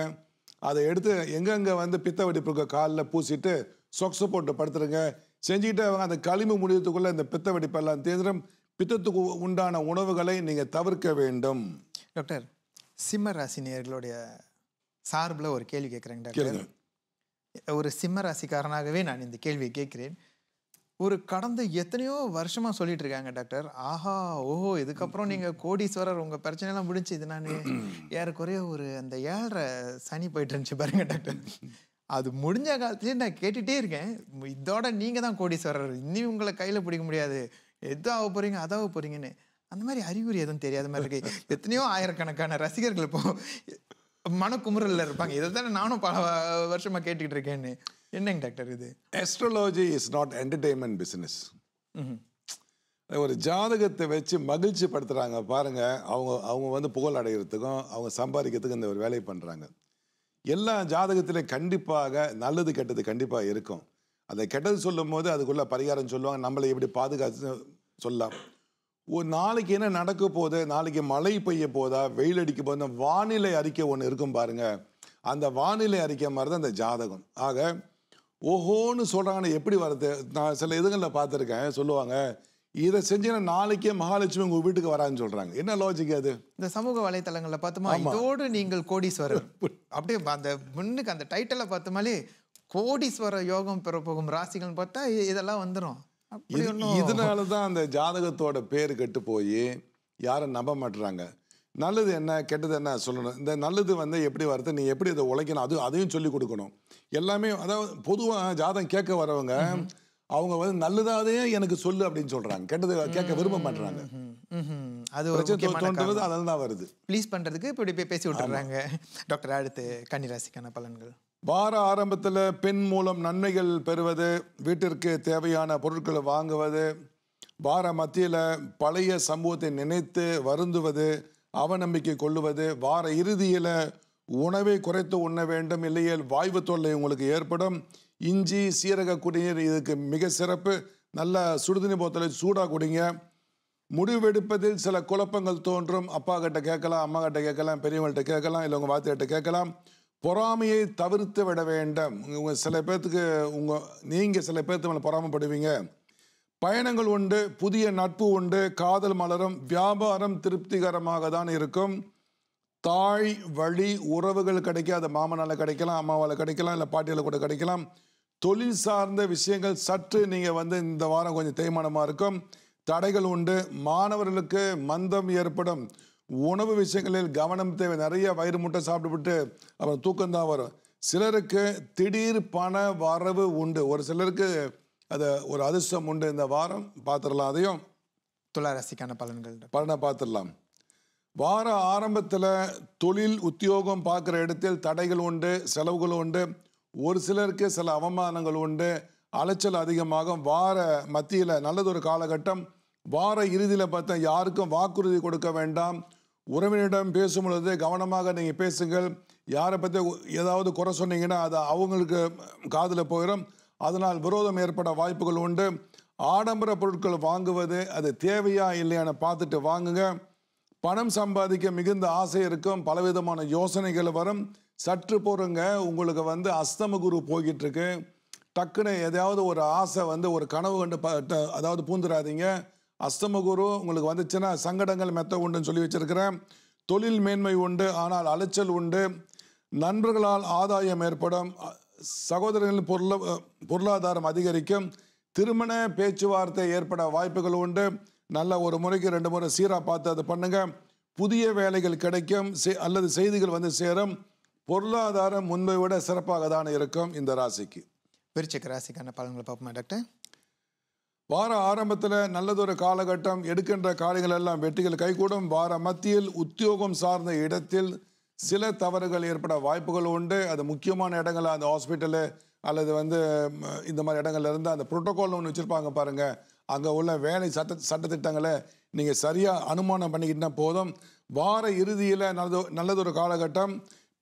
B: அதை எடுத்து எங்கெங்கே வந்து பித்த வெடிப்புக்கு காலில் பூசிட்டு சொக்ஸு போட்டு படுத்துருங்க. செஞ்சுக்கிட்டே அந்த களிம்பு முடியறதுக்குள்ளே இந்த பித்த வெடிப்பெல்லாம் தேர்ந்துடும். பித்தத்துக்கு உண்டான உணவுகளை நீங்கள் தவிர்க்க வேண்டும்.
A: டாக்டர், சிம்ம ராசி நேயர்களுடைய சார்பில் ஒரு கேள்வி கேட்குறேங்க டாக்டர். ஒரு சிம்ம ராசிக்காரனாகவே நான் இந்த கேள்வியை கேட்குறேன். ஒரு கடந்த எத்தனையோ வருஷமா சொல்லிட்டு இருக்காங்க டாக்டர், ஆஹா ஓஹோ இதுக்கப்புறம் நீங்க கோடீஸ்வரர், உங்க பிரச்சனை எல்லாம் முடிஞ்சு. இது நான் ஏறக்குறைய ஒரு அந்த 7.5 சனி போயிட்டு இருந்துச்சு பாருங்க டாக்டர். அது முடிஞ்ச காலத்துலேயே நான் கேட்டுட்டே இருக்கேன், இதோட நீங்க தான் கோடீஸ்வரர், இன்னும் உங்களை கையில பிடிக்க முடியாது, எது ஆக போறீங்க அதாக போறீங்கன்னு. அந்த மாதிரி அறிகுறி எதுவும் தெரியாத மாதிரி இருக்கு. எத்தனையோ ஆயிரக்கணக்கான ரசிகர்கள் இப்போ மனக்குமுறல்ல இருப்பாங்க. இதை தானே நானும் பல வருஷமா கேட்டுக்கிட்டு இருக்கேன்னு. என்னங்க டாக்டர் இது?
B: Astrology is not entertainment business. ஒரு ஜாதகத்தை வச்சு மகிழ்ச்சி படுத்துறாங்க பாருங்க, அவங்க வந்து புகழ் அடைகிறதுக்கும் அவங்க சம்பாதிக்கிறதுக்கும் இந்த ஒரு வேலையை பண்றாங்க. எல்லா ஜாதகத்திலையும் கண்டிப்பாக நல்லது கெட்டது கண்டிப்பாக இருக்கும். அதை கெட்டது சொல்லும் போது அதுக்குள்ள பரிகாரம் சொல்லுவாங்க, நம்மளை எப்படி பாதுகாத்து சொல்லலாம். ஒரு நாளைக்கு என்ன நடக்க போகுது, நாளைக்கு மழை பெய்ய போதா, வெயில் அடிக்க போதா, வானிலை அறிக்கை ஒன்று இருக்கும் பாருங்க. அந்த வானிலை அறிக்கை மாதிரி தான் இந்த ஜாதகம். ஆக ஓஹோன்னு சொல்கிறாங்கன்னு எப்படி வருது? நான் சில இதுகளில் பார்த்துருக்கேன், சொல்லுவாங்க இதை செஞ்சீங்கன்னா நாளைக்கே மகாலட்சுமி உங்கள் வீட்டுக்கு வரான்னு சொல்கிறாங்க. என்ன லாஜிக் அது?
A: இந்த சமூக வலைத்தளங்களில் பார்த்தோமா, இதோடு நீங்கள் கோடீஸ்வரர், அப்படியே அந்த முன்னுக்கு அந்த டைட்டிலை பார்த்தோமாலே கோடீஸ்வர யோகம் பெற போகும் ராசிகள்னு பார்த்தா இதெல்லாம் வந்துடும்.
B: இதனால தான் அந்த ஜாதகத்தோட பேர் கெட்டு போய் யாரும் நம்ப மாட்டுறாங்க. நல்லது என்ன கெட்டது என்ன சொல்லணும். இந்த நல்லது வந்து எப்படி வருது, நீ எப்படி இதை உழைக்கணும், அதையும் சொல்லி கொடுக்கணும். எல்லாமே அதாவது பொதுவாக ஜாதகம் கேட்க வரவங்க அவங்க வந்து நல்லதாதே எனக்கு சொல்லு அப்படின்னு சொல்றாங்க, கெட்டது கேட்க விரும்ப மாட்டாங்க.
A: அது தோன்றது
B: அதனால தான் வருது.
A: ப்ளீஸ் பண்றதுக்கு இப்படி பேசி விட்டுறாங்க. டாக்டர், அடுத்து கன்னிராசிக்கான பலன்கள்.
B: வார ஆரம்பத்தில் பெண் மூலம் நன்மைகள் பெறுவது, வீட்டிற்கு தேவையான பொருட்களை வாங்குவது, வார மத்தியில் பழைய சம்பவத்தை நினைத்து வருந்துவது, அவநம்பிக்கை கொள்ளுவது, வார இறுதியில் உணவை குறைத்து உண்ண வேண்டும், இல்லையே வாய்வு தொல்லை உங்களுக்கு ஏற்படும். இஞ்சி சீரக குடிநீர் இதுக்கு மிக சிறப்பு. நல்ல சுடுதண்ணி போத்தலை சூடாக குடிங்க. முடிவெடுப்பதில் சில குழப்பங்கள் தோன்றும். அப்பா கிட்ட கேட்கலாம், அம்மா கிட்ட கேட்கலாம், பெரியவங்கள்ட்ட கேட்கலாம், இல்லை உங்கள் வாத்தியிட்ட கேட்கலாம். பொறாமையை தவிர்த்து விட வேண்டும். சில பேர்த்துக்கு நீங்கள் சில பேர்த்து மேலே பொறாமப்படுவீங்க. பயணங்கள் உண்டு, புதிய நட்பு உண்டு, காதல் மலரும், வியாபாரம் திருப்திகரமாக தான் இருக்கும். தாய் வழி உறவுகள் கிடைக்காது, மாமனால் கிடைக்கலாம், அம்மாவால் கிடைக்கலாம், இல்லை பாட்டியால் கூட கிடைக்கலாம். தொழில் சார்ந்த விஷயங்கள் சற்று நீங்கள் வந்து இந்த வாரம் கொஞ்சம் தேய்மானமாக இருக்கும். தடைகள் உண்டு. மாணவர்களுக்கு மந்தம் ஏற்படும். உணவு விஷயங்களில் கவனம் தேவை. நிறைய வயிறு முட்டை சாப்பிட்டுவிட்டு அப்புறம் தூக்கம்தான் வரும். சிலருக்கு திடீர் பண வரவு உண்டு, ஒரு சிலருக்கு அது ஒரு அதிர்ஷ்டம் உண்டு. இந்த வாரம் பார்த்துடலாம். அதையும்
A: துளாராசிக்கான பலன்கள்
B: பார்த்துடலாம். வார ஆரம்பத்தில் தொழில் உத்தியோகம் பார்க்குற இடத்தில் தடைகள் உண்டு, செலவுகள் உண்டு. ஒரு சிலருக்கு சில அவமானங்கள் உண்டு, அலைச்சல் அதிகமாகும். வார மத்தியில் நல்லதொரு காலகட்டம். வார இறுதியில் பார்த்தா யாருக்கும் வாக்குறுதி கொடுக்க வேண்டாம். உறவினரிடம் பேசும் பொழுது கவனமாக நீங்கள் பேசுங்கள். யாரை பற்றி ஏதாவது குறை சொன்னீங்கன்னா அது அவங்களுக்கு காதில் போயிடும். அதனால் விரோதம் ஏற்பட வாய்ப்புகள் உண்டு. ஆடம்பர பொருட்கள் வாங்குவது அது தேவையா இல்லையான்னு பார்த்துட்டு வாங்குங்க. பணம் சம்பாதிக்க மிகுந்த ஆசை இருக்கும், பலவிதமான யோசனைகள் வரும். சற்று பொறுங்க, உங்களுக்கு வந்து அஸ்தம குரு போய்கிட்டு இருக்கு. டக்குன்னு எதாவது ஒரு ஆசை வந்து ஒரு கனவு கண்டு அதாவது பூந்துடாதீங்க. அஸ்தம குரு உங்களுக்கு வந்துச்சுன்னா சங்கடங்கள் மெத்த உண்டுன்னு சொல்லி வச்சிருக்கிறேன். தொழில் மேன்மை உண்டு, ஆனால் அலைச்சல் உண்டு. நண்பர்களால் ஆதாயம் ஏற்படும். சகோதரர்களின் பொருளாதாரம் அதிகரிக்கும். திருமண பேச்சுவார்த்தை ஏற்பட வாய்ப்புகள் உண்டு. நல்ல ஒரு முறைக்கு 2 முறை சீராக பார்த்து அது பண்ணுங்க. புதிய வேலைகள் கிடைக்கும் அல்லது செய்திகள் வந்து சேரும். பொருளாதாரம் முன்பை விட சிறப்பாக தான் இருக்கும் இந்த ராசிக்கு.
A: விருச்சிக ராசிக்கான பலன்களை பார்ப்போமா டாக்டர்?
B: வார ஆரம்பத்தில் நல்லதொரு காலகட்டம். எடுக்கின்ற காரியங்கள் எல்லாம் வெற்றிகள் கைகூடும். வார மத்தியில் உத்தியோகம் சார்ந்த இடத்தில் சில தவறுகள் ஏற்பட வாய்ப்புகள் உண்டு. அது முக்கியமான இடங்கள், அந்த ஹாஸ்பிட்டலு அல்லது வந்து இந்த மாதிரி இடங்கள்ல இருந்து அந்த புரோட்டோகால்னு ஒன்று வச்சுருப்பாங்க பாருங்கள், அங்கே உள்ள வேலை சட்டத்திட்டங்களை நீங்கள் சரியாக அனுமானம் பண்ணிக்கிட்டா போதும். வார இறுதியில் நல்லதொரு காலகட்டம்.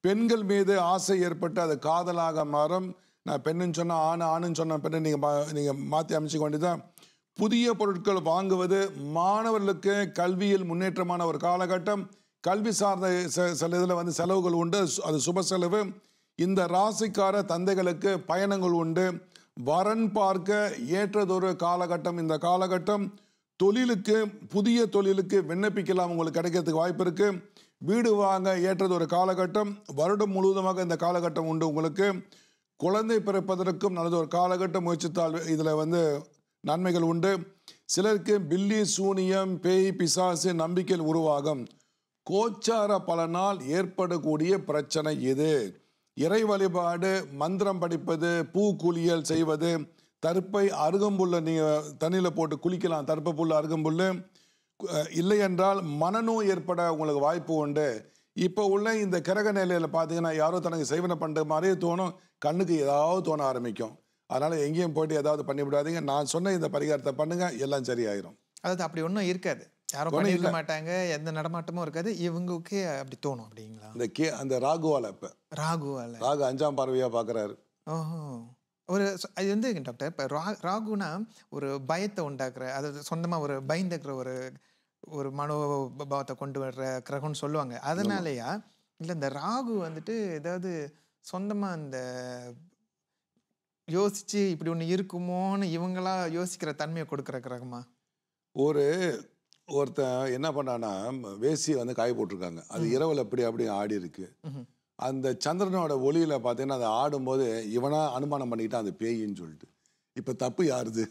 B: பெண்கள் மீது ஆசை ஏற்பட்டு அது காதலாக மாறும். நான் பெண்ணுன்னு சொன்னால் ஆணுன்னு சொன்ன பெண்ணை நீங்கள் மாற்றி அமைச்சிக்க வேண்டியதான். புதிய பொருட்கள் வாங்குவது மாணவர்களுக்கு கல்வியில் முன்னேற்றமான ஒரு காலகட்டம். கல்வி சார்ந்த சில இதில் வந்து செலவுகள் உண்டு, அது சுப செலவு. இந்த ராசிக்கார தந்தைகளுக்கு பயணங்கள் உண்டு. வரன் பார்க்க ஏற்றதொரு காலகட்டம் இந்த காலகட்டம். தொழிலுக்கு, புதிய தொழிலுக்கு விண்ணப்பிக்கலாம், உங்களுக்கு கிடைக்கிறதுக்கு வாய்ப்பு இருக்கு. வீடு வாங்க ஏற்றதொரு காலகட்டம். வருடம் முழுவதுமாக இந்த காலகட்டம் உண்டு உங்களுக்கு. குழந்தை பிறப்பதற்கும் நல்லது ஒரு காலகட்டம். முயற்சித்தால் இதில் வந்து நன்மைகள் உண்டு. சிலருக்கு பில்லி சூனியம், பேய், பிசாசு நம்பிக்கையில் உருவாகும். கோச்சார பலனால் ஏற்படக்கூடிய பிரச்சனை இது. இறை வழிபாடு, மந்திரம் படிப்பது, பூ குளியல் செய்வது, தர்ப்பை அருகம்புல்லை நீங்கள் தண்ணியில் போட்டு குளிக்கலாம், தர்ப்ப புல் அருகம்புல். இல்லை என்றால் மனநோய் ஏற்பட உங்களுக்கு வாய்ப்பு உண்டு. இப்போ உள்ள இந்த கிரக நிலையில் பார்த்தீங்கன்னா யாரோ தனக்கு செய்வனை பண்ணுற மாதிரியே தோணும், கண்ணுக்கு ஏதாவது தோண ஆரம்பிக்கும். அதனால் எங்கேயும் போய்ட்டு ஏதாவது பண்ணிவிடாதீங்க. நான் சொன்ன இந்த பரிகாரத்தை பண்ணுங்கள், எல்லாம் சரியாயிரும்.
A: அதாவது அப்படி ஒன்றும் இருக்காது, யாரும் பண்ணிருக்க மாட்டாங்க, எந்த நடமாட்டமும் இருக்காது, இவங்களுக்கே அப்படி தோணும் அப்படிங்களா?
B: அந்த ராகுவால இப்போ ராகு 5ஆம் பார்வையாக பார்க்குறாரு.
A: ஓஹோ. ஒரு அது வந்து டாக்டர் இப்போ ராகுனா ஒரு பயத்தை உண்டாக்குற, அதாவது சொந்தமாக ஒரு பயந்துக்கிற ஒரு மனோபாவத்தை கொண்டு வர்ற கிரகம்னு சொல்லுவாங்க. அதனாலயா இல்லை இந்த ராகு வந்துட்டு ஏதாவது சொந்தமாக இந்த யோசிச்சு இப்படி ஒன்று இருக்குமோன்னு இவங்களா யோசிக்கிற தன்மையை கொடுக்குற கிரகமா?
B: ஒருத்தன் என்ன பண்ணான்னா வேசியை வந்து காய போட்டிருக்காங்க, அது இரவில் அப்படி ஆடி இருக்கு. அந்த சந்திரனோட ஒளியில பார்த்தீங்கன்னா அதை ஆடும்போது இவனா அனுமானம் பண்ணிக்கிட்டான் அது பேயின்னு சொல்லிட்டு. இப்போ தப்பு யாருது?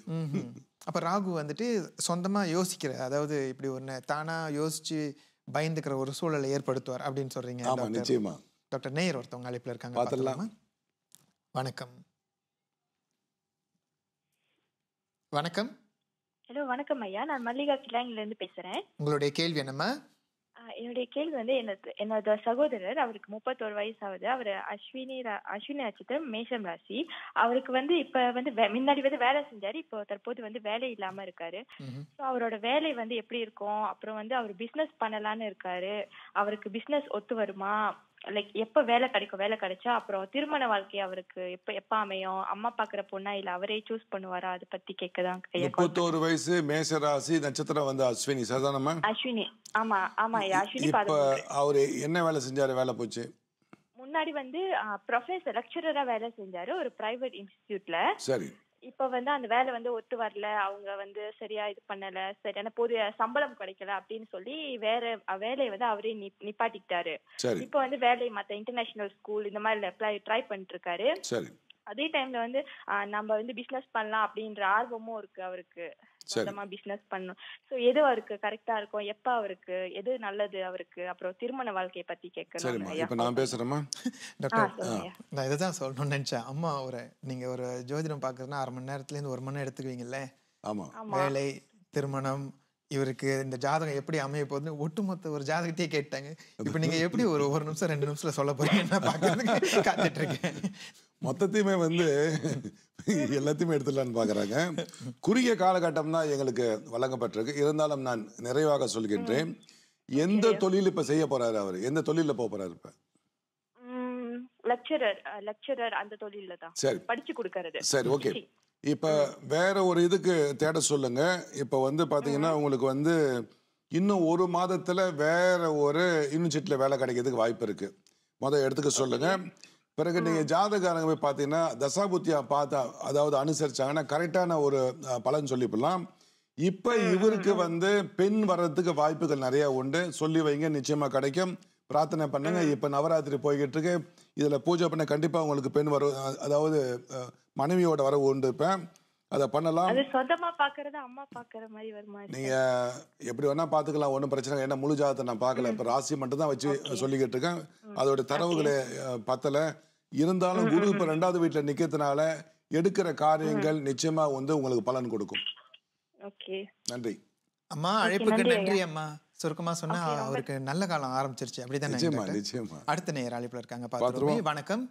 A: அப்போ ராகு வந்துட்டு சொந்தமாக யோசிக்கிற, அதாவது இப்படி ஒன்று தானாக யோசிச்சு பயந்துக்கிற ஒரு சூழலை ஏற்படுத்துவார் அப்படின்னு சொல்றீங்க?
B: ஆமாம், நிச்சயமா.
A: டாக்டர் நேயர் ஒருத்தவங்க அழைப்பில் இருக்காங்க,
B: பார்த்துடலாம்.
A: வணக்கம். வணக்கம்.
F: ஹலோ, வணக்கம் ஐயா. நான் மல்லிகா கிளாங்கிலேருந்து பேசுகிறேன்.
A: உங்களுடைய கேள்வி என்னம்மா?
F: என்னுடைய கேள்வி வந்து என்னோட சகோதரர், அவருக்கு 31 வயசு ஆகுது. அவர் அஸ்வினி நட்சத்திரம், மேஷம் ராசி. அவருக்கு வந்து இப்ப வந்து முன்னாடி வந்து வேலை செஞ்சாரு, இப்போ தற்போது வந்து வேலை இல்லாம இருக்காரு. ஸோ அவரோட வேலை வந்து எப்படி இருக்கும், அப்புறம் வந்து அவர் பிசினஸ் பண்ணலான்னு இருக்காரு, அவருக்கு பிசினஸ் ஒத்து வருமா, லைக் எப்ப வேலை கிடைக்கும், வேலை கிடைச்சா அப்புறம் திருமண வாழ்க்கை அவருக்கு எப்ப அமையும், அம்மா பாக்குற பொண்ணா இல்ல அவரே சூஸ் பண்ணுவாரா, அதை பத்தி கேட்கதான்.
B: 31 வயசு, மேஷ ராசி, நட்சத்திரம் வந்து அஸ்வினி. சரிதானம்மா?
F: அஸ்வினி. ஆமா அஸ்வினி.
B: இப்ப அவரு என்ன வேலை செஞ்சாரு, வேலை போச்சு?
F: முன்னாடி வந்து ப்ரொஃபஸர் லெக்சரரா வேலை செஞ்சாரு ஒரு பிரைவேட் இன்ஸ்டிடியூட்ல.
B: சரி.
F: இப்ப வந்து அந்த வேலை வந்து ஒத்து வரல, அவங்க வந்து சரியா இது பண்ணல, சரியான போதிய சம்பளம் கிடைக்கல அப்படின்னு சொல்லி வேற வேலையை வந்து அவரே நிப்பாட்டிட்டாரு. இப்ப வந்து வேலை மத்த இன்டர்நேஷனல் ஸ்கூல் இந்த மாதிரி ட்ரை பண்ணிட்டு இருக்காரு. அதே டைம்ல வந்து நம்ம வந்து பிசினஸ் பண்ணலாம் அப்படின்ற ஆர்வமும் இருக்கு அவருக்கு, சொந்தமா பிசினஸ் பண்ணணும். சோ எது அவருக்கு கரெக்டா இருக்கும், எப்ப அவருக்கு எது நல்லது அவருக்கு, அப்புறம் திருமண வாழ்க்கையை பத்தி கேட்கணும்.
B: இப்ப நான் பேசுறேமா
A: டாக்டர்? நான் இதைதான் சொல்லணும்னு நினைச்சேன். அம்மா நீங்க ஒரு ஜோதிடம் பாக்குறதுன்னா 1/2 மணி நேரத்துல இருந்து 1 மணி நேரம் எடுத்துக்குவீங்கல்ல?
B: ஆமா.
A: வேலை, திருமணம், இவருக்கு இந்த ஜாதகம் எப்படி அமைய போகுதுன்னு ஒட்டுமொத்த ஒரு ஜாதகத்தையே கேட்டாங்க. இப்ப நீங்க எப்படி ஒரு நிமிஷம் 2 நிமிஷத்துல சொல்ல போறீங்கன்னா பாக்குறதுக்கு காத்துட்டு இருக்கேன்.
B: மொத்தத்தையுமே வந்து எல்லாத்தையுமே எடுத்துடலான்னு பார்க்குறாங்க. குறுகிய காலகட்டம் தான் எங்களுக்கு வழங்கப்பட்டிருக்கு. இருந்தாலும் நான் நிறைவாக சொல்கின்றேன். எந்த தொழில் இப்ப செய்ய போறாரு அவர், எந்த தொழில போக போறாரு? இப்ப
F: லெக்சரர் அந்த தொழில தான்
B: சரி
F: படிச்சு கொடுக்கறது.
B: சரி, ஓகே. இப்ப வேற ஒரு இதுக்கு தேட சொல்லுங்க. இப்ப வந்து பாத்தீங்கன்னா உங்களுக்கு வந்து இன்னும் 1 மாதத்துல வேற ஒரு யூனிவர்சிட்டியில வேலை கிடைக்கிறதுக்கு வாய்ப்பு இருக்கு. எடுத்துக்க சொல்லுங்க. பிறகு நீங்க ஜாதகாரங்க போய் பார்த்தீங்கன்னா தசாபுத்தியா பார்த்தா, அதாவது அனுசரிச்சாங்கன்னா கரெக்டான ஒரு பலன் சொல்லிப்படலாம். இப்ப இவருக்கு வந்து பெண் வர்றதுக்கு வாய்ப்புகள் நிறைய உண்டு. சொல்லி வைங்க, நிச்சயமா கிடைக்கும். பிரார்த்தனை பண்ணுங்க. இப்ப நவராத்திரி போய்கிட்டு இருக்கு, இதுல பூஜை பண்ண கண்டிப்பா உங்களுக்கு பெண் வரும், அதாவது மனைவியோட வரவு உண்டு. இப்ப அதை பண்ணலாம்.
F: சொந்தமா பாக்குறது அம்மா பாக்குற மாதிரி வருமா?
B: நீங்க எப்படி வேணா பாத்துக்கலாம், ஒன்றும் பிரச்சனை. ஏன்னா முழு ஜாதகத்தை நான் பார்க்கல, இப்ப ராசி மட்டும் தான் வச்சு சொல்லிக்கிட்டு இருக்கேன். அதோட தரவுகளை பத்தல. இருந்தாலும் குரு இப்ப 2வது வீட்டுல நிக்கிறதுனால எடுக்கிற காரியங்கள் நிச்சயமா வந்து உங்களுக்கு பலன் கொடுக்கும்.
F: ஓகே,
B: நன்றி
A: அம்மா. அழைப்புக்கு நன்றி அம்மா. சுருக்கமா சொன்னா அவருக்கு நல்ல காலம் ஆரம்பிச்சிருச்சு அப்படிதானே
B: நிச்சயமா
A: டாக்டர்?
B: நிச்சயமா.
A: அடுத்த நேயர் அழைப்புல இருக்காங்க
B: பார்த்துருவோம்.
A: பார்த்துருவோம். வணக்கம்.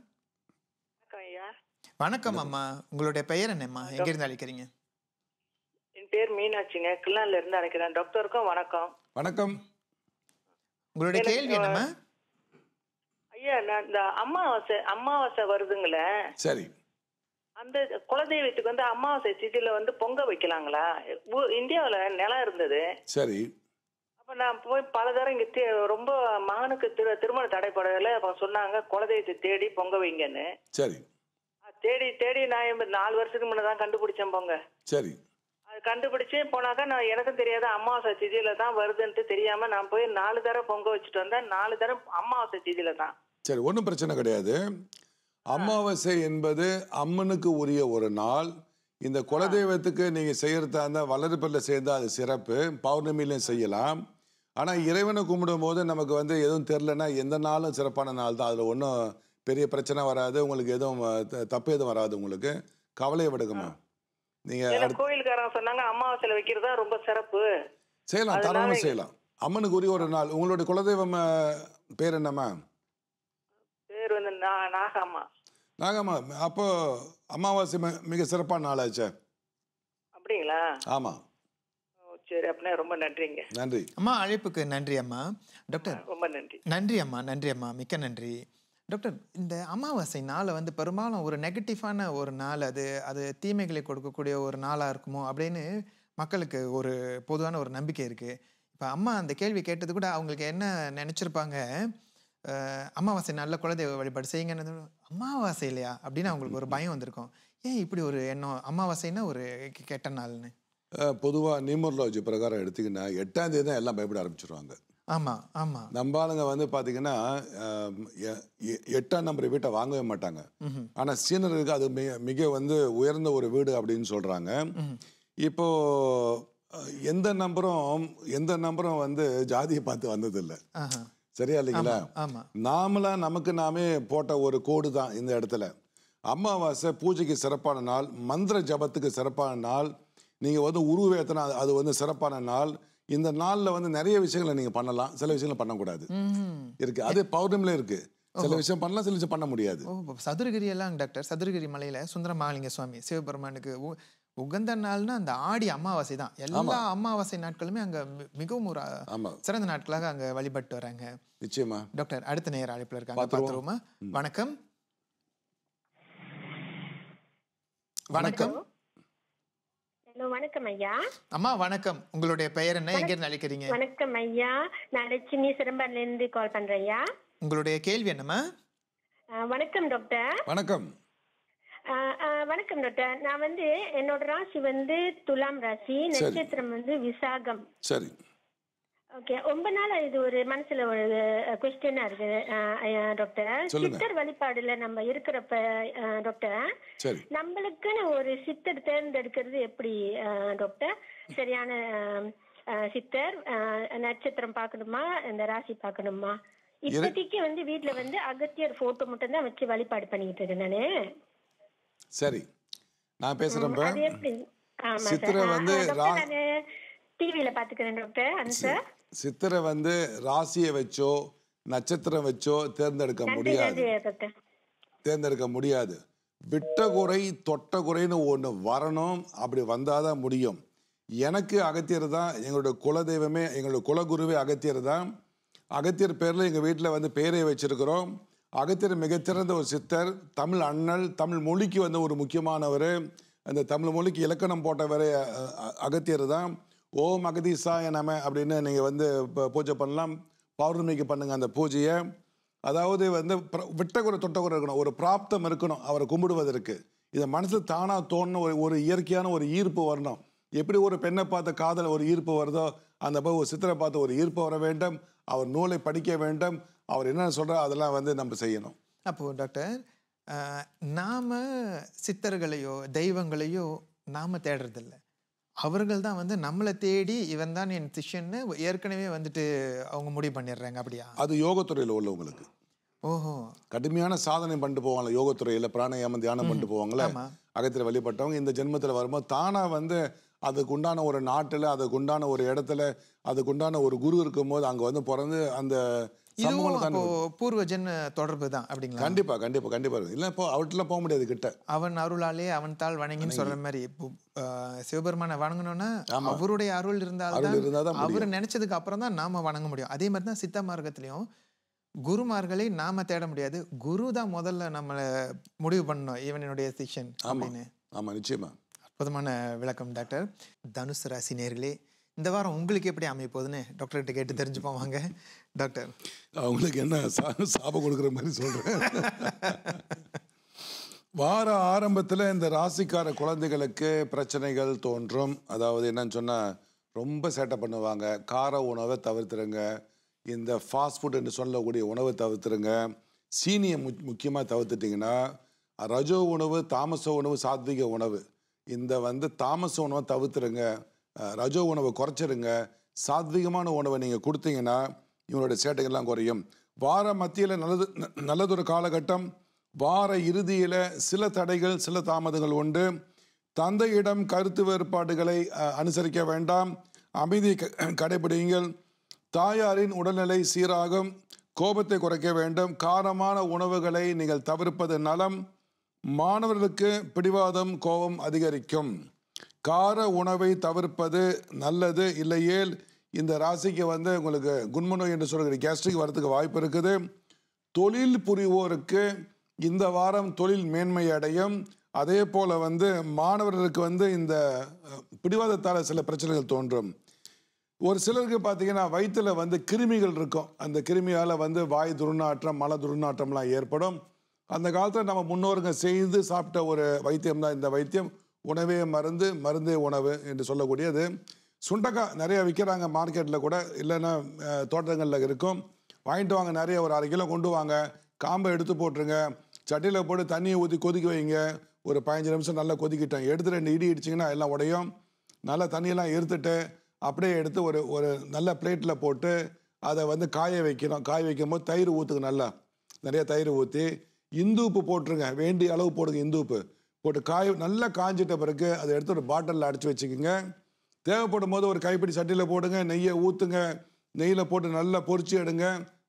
G: ஐயா,
A: வணக்கம் அம்மா, உங்களுடைய பெயர் என்னம்மா, எங்க இருந்து அழைக்கிறீங்க?
G: என் பேர் மீனாட்சிங்க, கிள்ளான்ல இருந்து அழைக்கிறேன். டாக்டருக்கும் வணக்கம்.
B: வணக்கம்.
A: உங்களுடைய கேள்வி என்னம்மா?
G: ஐயா, நான் இந்த அமாவாசை வருதுங்களே,
B: சரி.
G: அந்த குலதெய்வத்துக்கு வந்து அமாவாசை திதியில வந்து பொங்க வைக்கலாங்களா? இந்தியாவுல நிலம் இருந்தது.
B: சரி.
G: அப்ப நான் போய் பல தரம் இங்க ரொம்ப மகனுக்கு திருமண தடைப்படல. அப்ப சொன்னாங்க குலதெய்வத்தை தேடி பொங்க வைங்கன்னு.
B: சரி.
G: தேடி தேடி நான் 4 வருஷத்துக்கு முன்னதான் கண்டுபிடிச்சேன் பொங்க.
B: சரி.
G: அது கண்டுபிடிச்சு போனாக்கா நான் எனக்கும் தெரியாத அமாவாசை திதியில தான் வருதுன்ட்டு தெரியாம நான் போய் 4 தரம் பொங்க வச்சுட்டு வந்தேன். 4 தரம் அமாவாசை திதியில தான்.
B: சரி, ஒன்றும் பிரச்சனை கிடையாது. அமாவாசை என்பது அம்மனுக்கு உரிய ஒரு நாள். இந்த குலதெய்வத்துக்கு நீங்க செய்யறதா இருந்தா வளர்ப்பில் சேர்ந்தா அது சிறப்பு, பௌர்ணமியிலையும் செய்யலாம். ஆனா இறைவனை கும்பிடும் போது நமக்கு வந்து எதுவும் தெரிலன்னா எந்த நாளும் சிறப்பான நாள் தான். அதுல ஒன்றும் பெரிய பிரச்சனை வராது, உங்களுக்கு எதுவும் தப்பு எதுவும் வராது. உங்களுக்கு கவலையை விடுங்கம்மா. நீங்க
G: கோயிலுக்காரங்க சொன்னாங்க அமாவாசையில வைக்கிறதா ரொம்ப சிறப்பு.
B: செய்யலாம், தாராளமா செய்யலாம். அம்மனுக்கு உரிய ஒரு நாள். உங்களுடைய குலதெய்வம் பேர் என்னம்மா?
G: பேர் வந்து நாகம்மா.
B: நாகம்மா. அப்போ அமாவாசை மிக சிறப்பான நாளாச்சே.
G: அப்படிங்களா?
B: ஆமா.
G: சரி, அப்படின்னா ரொம்ப நன்றிங்க.
B: நன்றி
A: அம்மா, அழைப்புக்கு நன்றி அம்மா. டாக்டர்
G: ரொம்ப நன்றி.
A: நன்றி அம்மா, நன்றி அம்மா, மிக்க நன்றி. டாக்டர், இந்த அமாவாசை நாளை வந்து பெரும்பாலும் ஒரு நெகட்டிவான ஒரு நாள், அது தீமைகளை கொடுக்கக்கூடிய ஒரு நாளாக இருக்குமோ அப்படின்னு மக்களுக்கு ஒரு பொதுவான ஒரு நம்பிக்கை இருக்குது. இப்போ அம்மா அந்த கேள்வி கேட்டது கூட அவங்களுக்கு என்ன நினச்சிருப்பாங்க, அமாவாசை நாளில் குலதெய்வ வழிபாடு செய்யுங்கன்னு. அமாவாசை இல்லையா அப்படின்னு அவங்களுக்கு ஒரு பயம் வந்திருக்கும். ஏன் இப்படி ஒரு எண்ணம், அமாவாசைன்னா ஒரு கெட்ட நாள்னு?
B: பொதுவாக நியூமராலஜி பிரகாரம் எடுத்திங்கன்னா 8ஆம் தேதி தான் எல்லாம் பயப்பட ஆரம்பிச்சிருவாங்க.
A: ஆமாம் ஆமாம்.
B: நம்ம ஆளுங்க வந்து பார்த்தீங்கன்னா 8ஆம் நம்பர் வீட்டை வாங்கவே மாட்டாங்க. ஆனால் சீனருக்கு அது மிக வந்து உயர்ந்த ஒரு வீடு அப்படின்னு சொல்கிறாங்க. இப்போ எந்த நம்பரும் வந்து ஜாதியை பார்த்து வந்ததில்லை. சரியா இல்லைங்களா? நமக்கு நாமே போட்ட ஒரு கோடு தான் இந்த இடத்துல. அமாவாசை பூஜைக்கு சிறப்பான நாள், மந்திர ஜபத்துக்கு சிறப்பான நாள், நீங்கள் வந்து உருவேத்தனை அது வந்து சிறப்பான நாள். இந்த நாளில் வந்து நிறைய விஷயங்களை நீங்கள் பண்ணலாம், சில விஷயங்களை பண்ணக்கூடாது இருக்கு. அது பௌர்ணமியில் இருக்கு. சில விஷயம் பண்ணலாம், சில விஷயம் பண்ண முடியாது.
A: சதுரகிரி எல்லாம் டாக்டர், சதுரகிரி மலையில சுந்தர மகாலிங்க சுவாமி சிவபெருமானுக்கு உகந்த நாள்னா அந்த ஆடி அமாவாசை தான். எல்லா அமாவாசை நாட்களுமே அங்க மிகவும் ஒரு சிறந்த நாட்களாக அங்க வழிபட்டு வராங்க.
B: நிச்சயமா.
A: டாக்டர், அடுத்த நேர அழைப்புல இருக்காங்க, பார்த்துருவோமா? வணக்கம். வணக்கம்.
H: ஹலோ, வணக்கம் ஐயா.
A: அம்மா வணக்கம், உங்களுடைய பெயர் என்ன, எங்க இருந்து அழைக்கிறீங்க?
H: வணக்கம் ஐயா, நான் லட்சுமி சிரம்பர்ல இருந்து கால் பண்றேன் ஐயா.
A: உங்களுடைய கேள்வி என்னம்மா?
H: வணக்கம் டாக்டர்.
B: வணக்கம்.
H: வணக்கம் டாக்டர். நான் வந்து என்னோட ராசி வந்து துலாம் ராசி, நட்சத்திரம் வந்து விசாகம்.
B: சரி.
H: ஓகே, ரொம்ப நாள் இது ஒரு மனசுல ஒரு கொஸ்டினா இருக்கு டாக்டர். சித்தர் வழிபாடுல நம்ம இருக்கிறப்ப டாக்டர், நம்மளுக்குன்னு ஒரு சித்தர் தேர்ந்தெடுக்கிறது எப்படி டாக்டர்? சரியான சித்தர் நட்சத்திரம் பார்க்கணுமா, இந்த ராசி பார்க்கணுமா? இப்போதைக்கு வந்து வீட்டுல வந்து அகத்தியர் போட்டோ மட்டும் தான் வச்சு வழிபாடு பண்ணிட்டு இருக்கேன் நானு.
B: சரி, நான் பேசுறேன்.
H: சித்தரை வந்து டிவியில பாத்துக்கிறேன் டாக்டர். ஆன்சர்
B: சித்தரை வந்து ராசியை வச்சோ நட்சத்திரம் வச்சோ தேர்ந்தெடுக்க முடியாது. விட்ட குறை தொட்ட குறைன்னு ஒன்று வரணும். அப்படி வந்தாதான் முடியும். எனக்கு அகத்தியர் தான் எங்களுடைய குலதெய்வமே, எங்களுடைய குலகுருவே அகத்தியர் தான். அகத்தியர் பேரில் எங்கள் வீட்டில் வந்து பேரை வச்சிருக்கிறோம். அகத்தியர் மிகச்சிறந்த ஒரு சித்தர், தமிழ் அண்ணல், தமிழ் மொழிக்கு வந்து ஒரு முக்கியமானவர். அந்த தமிழ் மொழிக்கு இலக்கணம் போட்டவரே அகத்தியர் தான். ஓம் அகதீசாய நம அப்படின்னு நீங்கள் வந்து பூஜை பண்ணலாம். பௌர்ணமிக்கு பண்ணுங்க அந்த பூஜையை. அதாவது வந்து விட்டகுறை தொட்டகுறை இருக்கணும், ஒரு பிராப்தம் இருக்கணும் அவரை கும்பிடுவதற்கு. இதை மனசு தானாக தோணுன ஒரு இயற்கையான ஒரு ஈர்ப்பு வரணும். எப்படி ஒரு பெண்ணை பார்த்த காதல் ஒரு ஈர்ப்பு வருதோ, அந்த ஒரு சித்தரை பார்த்து ஒரு ஈர்ப்பு வர வேண்டும். அவர் நூலை படிக்க வேண்டும். அவர் என்ன சொல்கிறார் அதெல்லாம் வந்து நம்ம செய்யணும்.
A: அப்போது டாக்டர், நாம் சித்தர்களையோ தெய்வங்களையோ நாம் தேடுறதில்லை, அவர்கள் தான் வந்து நம்மளை தேடி இவன் தான் என் சிஷ்யன்னு ஏற்கனவே வந்துட்டு அவங்க முடிவு பண்ணிடுறாங்க. அப்படியா? அது
B: யோகத்துறையில் உள்ளவங்களுக்கு.
A: ஓஹோ.
B: கடுமையான சாதனை பண்ணிட்டு போவாங்களே யோகத்துறையில், பிராணாயாமம் தியானம் பண்ணிட்டு போவாங்களே, அகத்தியர் வழிபட்டவங்க இந்த ஜென்மத்தில் வரும்போது தானாக வந்து அதுக்கு உண்டான ஒரு நாட்டில், அதுக்கு உண்டான ஒரு இடத்துல, அதுக்கு உண்டான ஒரு குரு இருக்கும்போது அங்கே வந்து பிறந்து அந்த
A: பூர்வ ஜென்ம தொடர்பு தான் அப்படிங்களா?
B: கண்டிப்பா கண்டிப்பா கண்டிப்பா. இல்லை இப்போ அவர்கிட்ட போக முடியாது கிட்ட.
A: அவன் அருளாலே அவன் தாள் வணங்கின்னு சொல்ற மாதிரி சிவபெருமானை வணங்கணும்னா அவருடைய அருள் இருந்தால்தான் அவர் நினைச்சதுக்கு அப்புறம் தான் நாம வணங்க முடியும். அதே மாதிரி தான் சித்த மார்க்கத்திலையும் குருமார்களை நாம தேட முடியாது, குரு தான் முதல்ல நம்மளை முடிவு பண்ணணும் இவன் என்னுடைய சிஷ்யன் அப்படின்னு.
B: ஆமா, நிச்சயமா.
A: அற்புதமான விளக்கம் டாக்டர். தனுசு ராசி நேயர்களே, இந்த வாரம் உங்களுக்கு எப்படி அமைய போகுதுன்னு டாக்டர்கிட்ட கேட்டு தெரிஞ்சுப்போம் வாங்க. டாக்டர்,
B: அவங்களுக்கு என்ன சாபம் கொடுக்குற மாதிரி சொல்றேன். வார ஆரம்பத்தில் இந்த ராசிக்கார குழந்தைகளுக்கு பிரச்சனைகள் தோன்றும். அதாவது என்னன்னு சொன்னால், ரொம்ப சேட்டை பண்ணுவாங்க. கார உணவை தவிர்த்துருங்க, இந்த ஃபாஸ்ட் ஃபுட் என்று சொல்லக்கூடிய உணவை தவிர்த்துருங்க, சீனியை முக்கியமாக தவிர்த்துட்டிங்கன்னா, ரஜோ உணவு, தாமச உணவு, சாத்விக உணவு, இந்த தாமச உணவை தவிர்த்துருங்க, ரஜோ உணவை குறைச்சிருங்க, சாத்விகமான உணவை நீங்கள் கொடுத்தீங்கன்னா இவனுடைய சேட்டைகள்லாம் குறையும். வார மத்தியில் நல்லதொரு காலகட்டம். வார இறுதியில் சில தடைகள், சில தாமதங்கள் உண்டு. தந்தையிடம் கருத்து வேறுபாடுகளை அனுசரிக்க வேண்டாம், அமைதியை கடைபிடிங்கள். தாயாரின் உடல்நிலை சீராகும், கோபத்தை குறைக்க வேண்டும். காரமான உணவுகளை நீங்கள் தவிர்ப்பது நலம். மாணவர்களுக்கு பிடிவாதம், கோபம் அதிகரிக்கும். கார உணவை தவிர்ப்பது நல்லது. இல்லையேல் இந்த ராசிக்கு உங்களுக்கு குண்மநோய் என்று சொல்கிற கேஸ்ட்ரிக் வரதுக்கு வாய்ப்பு இருக்குது. தொழில் புரிவோருக்கு இந்த வாரம் தொழில் மேன்மை அடையும். அதே போல் மாணவர்களுக்கு இந்த பிடிவாதத்தால் சில பிரச்சனைகள் தோன்றும். ஒரு சிலருக்கு பார்த்தீங்கன்னா வயிற்றில் கிருமிகள் இருக்கும். அந்த கிருமியால் வாய் துர்நாற்றம், மல துர்நாற்றம்லாம் ஏற்படும். அந்த காலத்தில் நம்ம முன்னோருங்க செய்து சாப்பிட்ட ஒரு வைத்தியம் தான் இந்த வைத்தியம். உணவே மருந்து, மருந்தே உணவு என்று சொல்லக்கூடியது. சுண்டக்காய் நிறைய விற்கிறாங்க மார்க்கெட்டில் கூட, இல்லைன்னா தோட்டங்களில் இருக்கும். வாங்கிட்டு வாங்க, நிறைய ஒரு 1/2 கிலோ கொண்டு வாங்க. காம்பை எடுத்து போட்டுருங்க, சட்டியில் போட்டு தண்ணியை ஊற்றி கொதிக்க வைங்க. ஒரு 15 நிமிஷம் நல்லா கொதிக்கிட்டேன் எடுத்து 2 இடி இடிச்சிங்கன்னா எல்லாம் உடையும். நல்லா தண்ணியெல்லாம் எடுத்துட்டு அப்படியே எடுத்து ஒரு நல்ல பிளேட்டில் போட்டு அதை காய வைக்கணும். காய வைக்கும் போது தயிர் ஊற்றுங்க, நல்லா நிறைய தயிர் ஊற்றி இந்து உப்பு போட்டுருங்க, வேண்டிய அளவு போடுங்க. இந்து உப்பு போட்டு நல்லா காஞ்சிட்ட பிறகு அதை எடுத்து ஒரு பாட்டிலில் அடைச்சி வச்சுக்கோங்க. தேவைப்படும் போது ஒரு கைப்பிடி சட்டியில் போடுங்க, நெய்யை ஊற்றுங்க, நெய்யில் போட்டு நல்லா பொரிச்சு எடுங்க,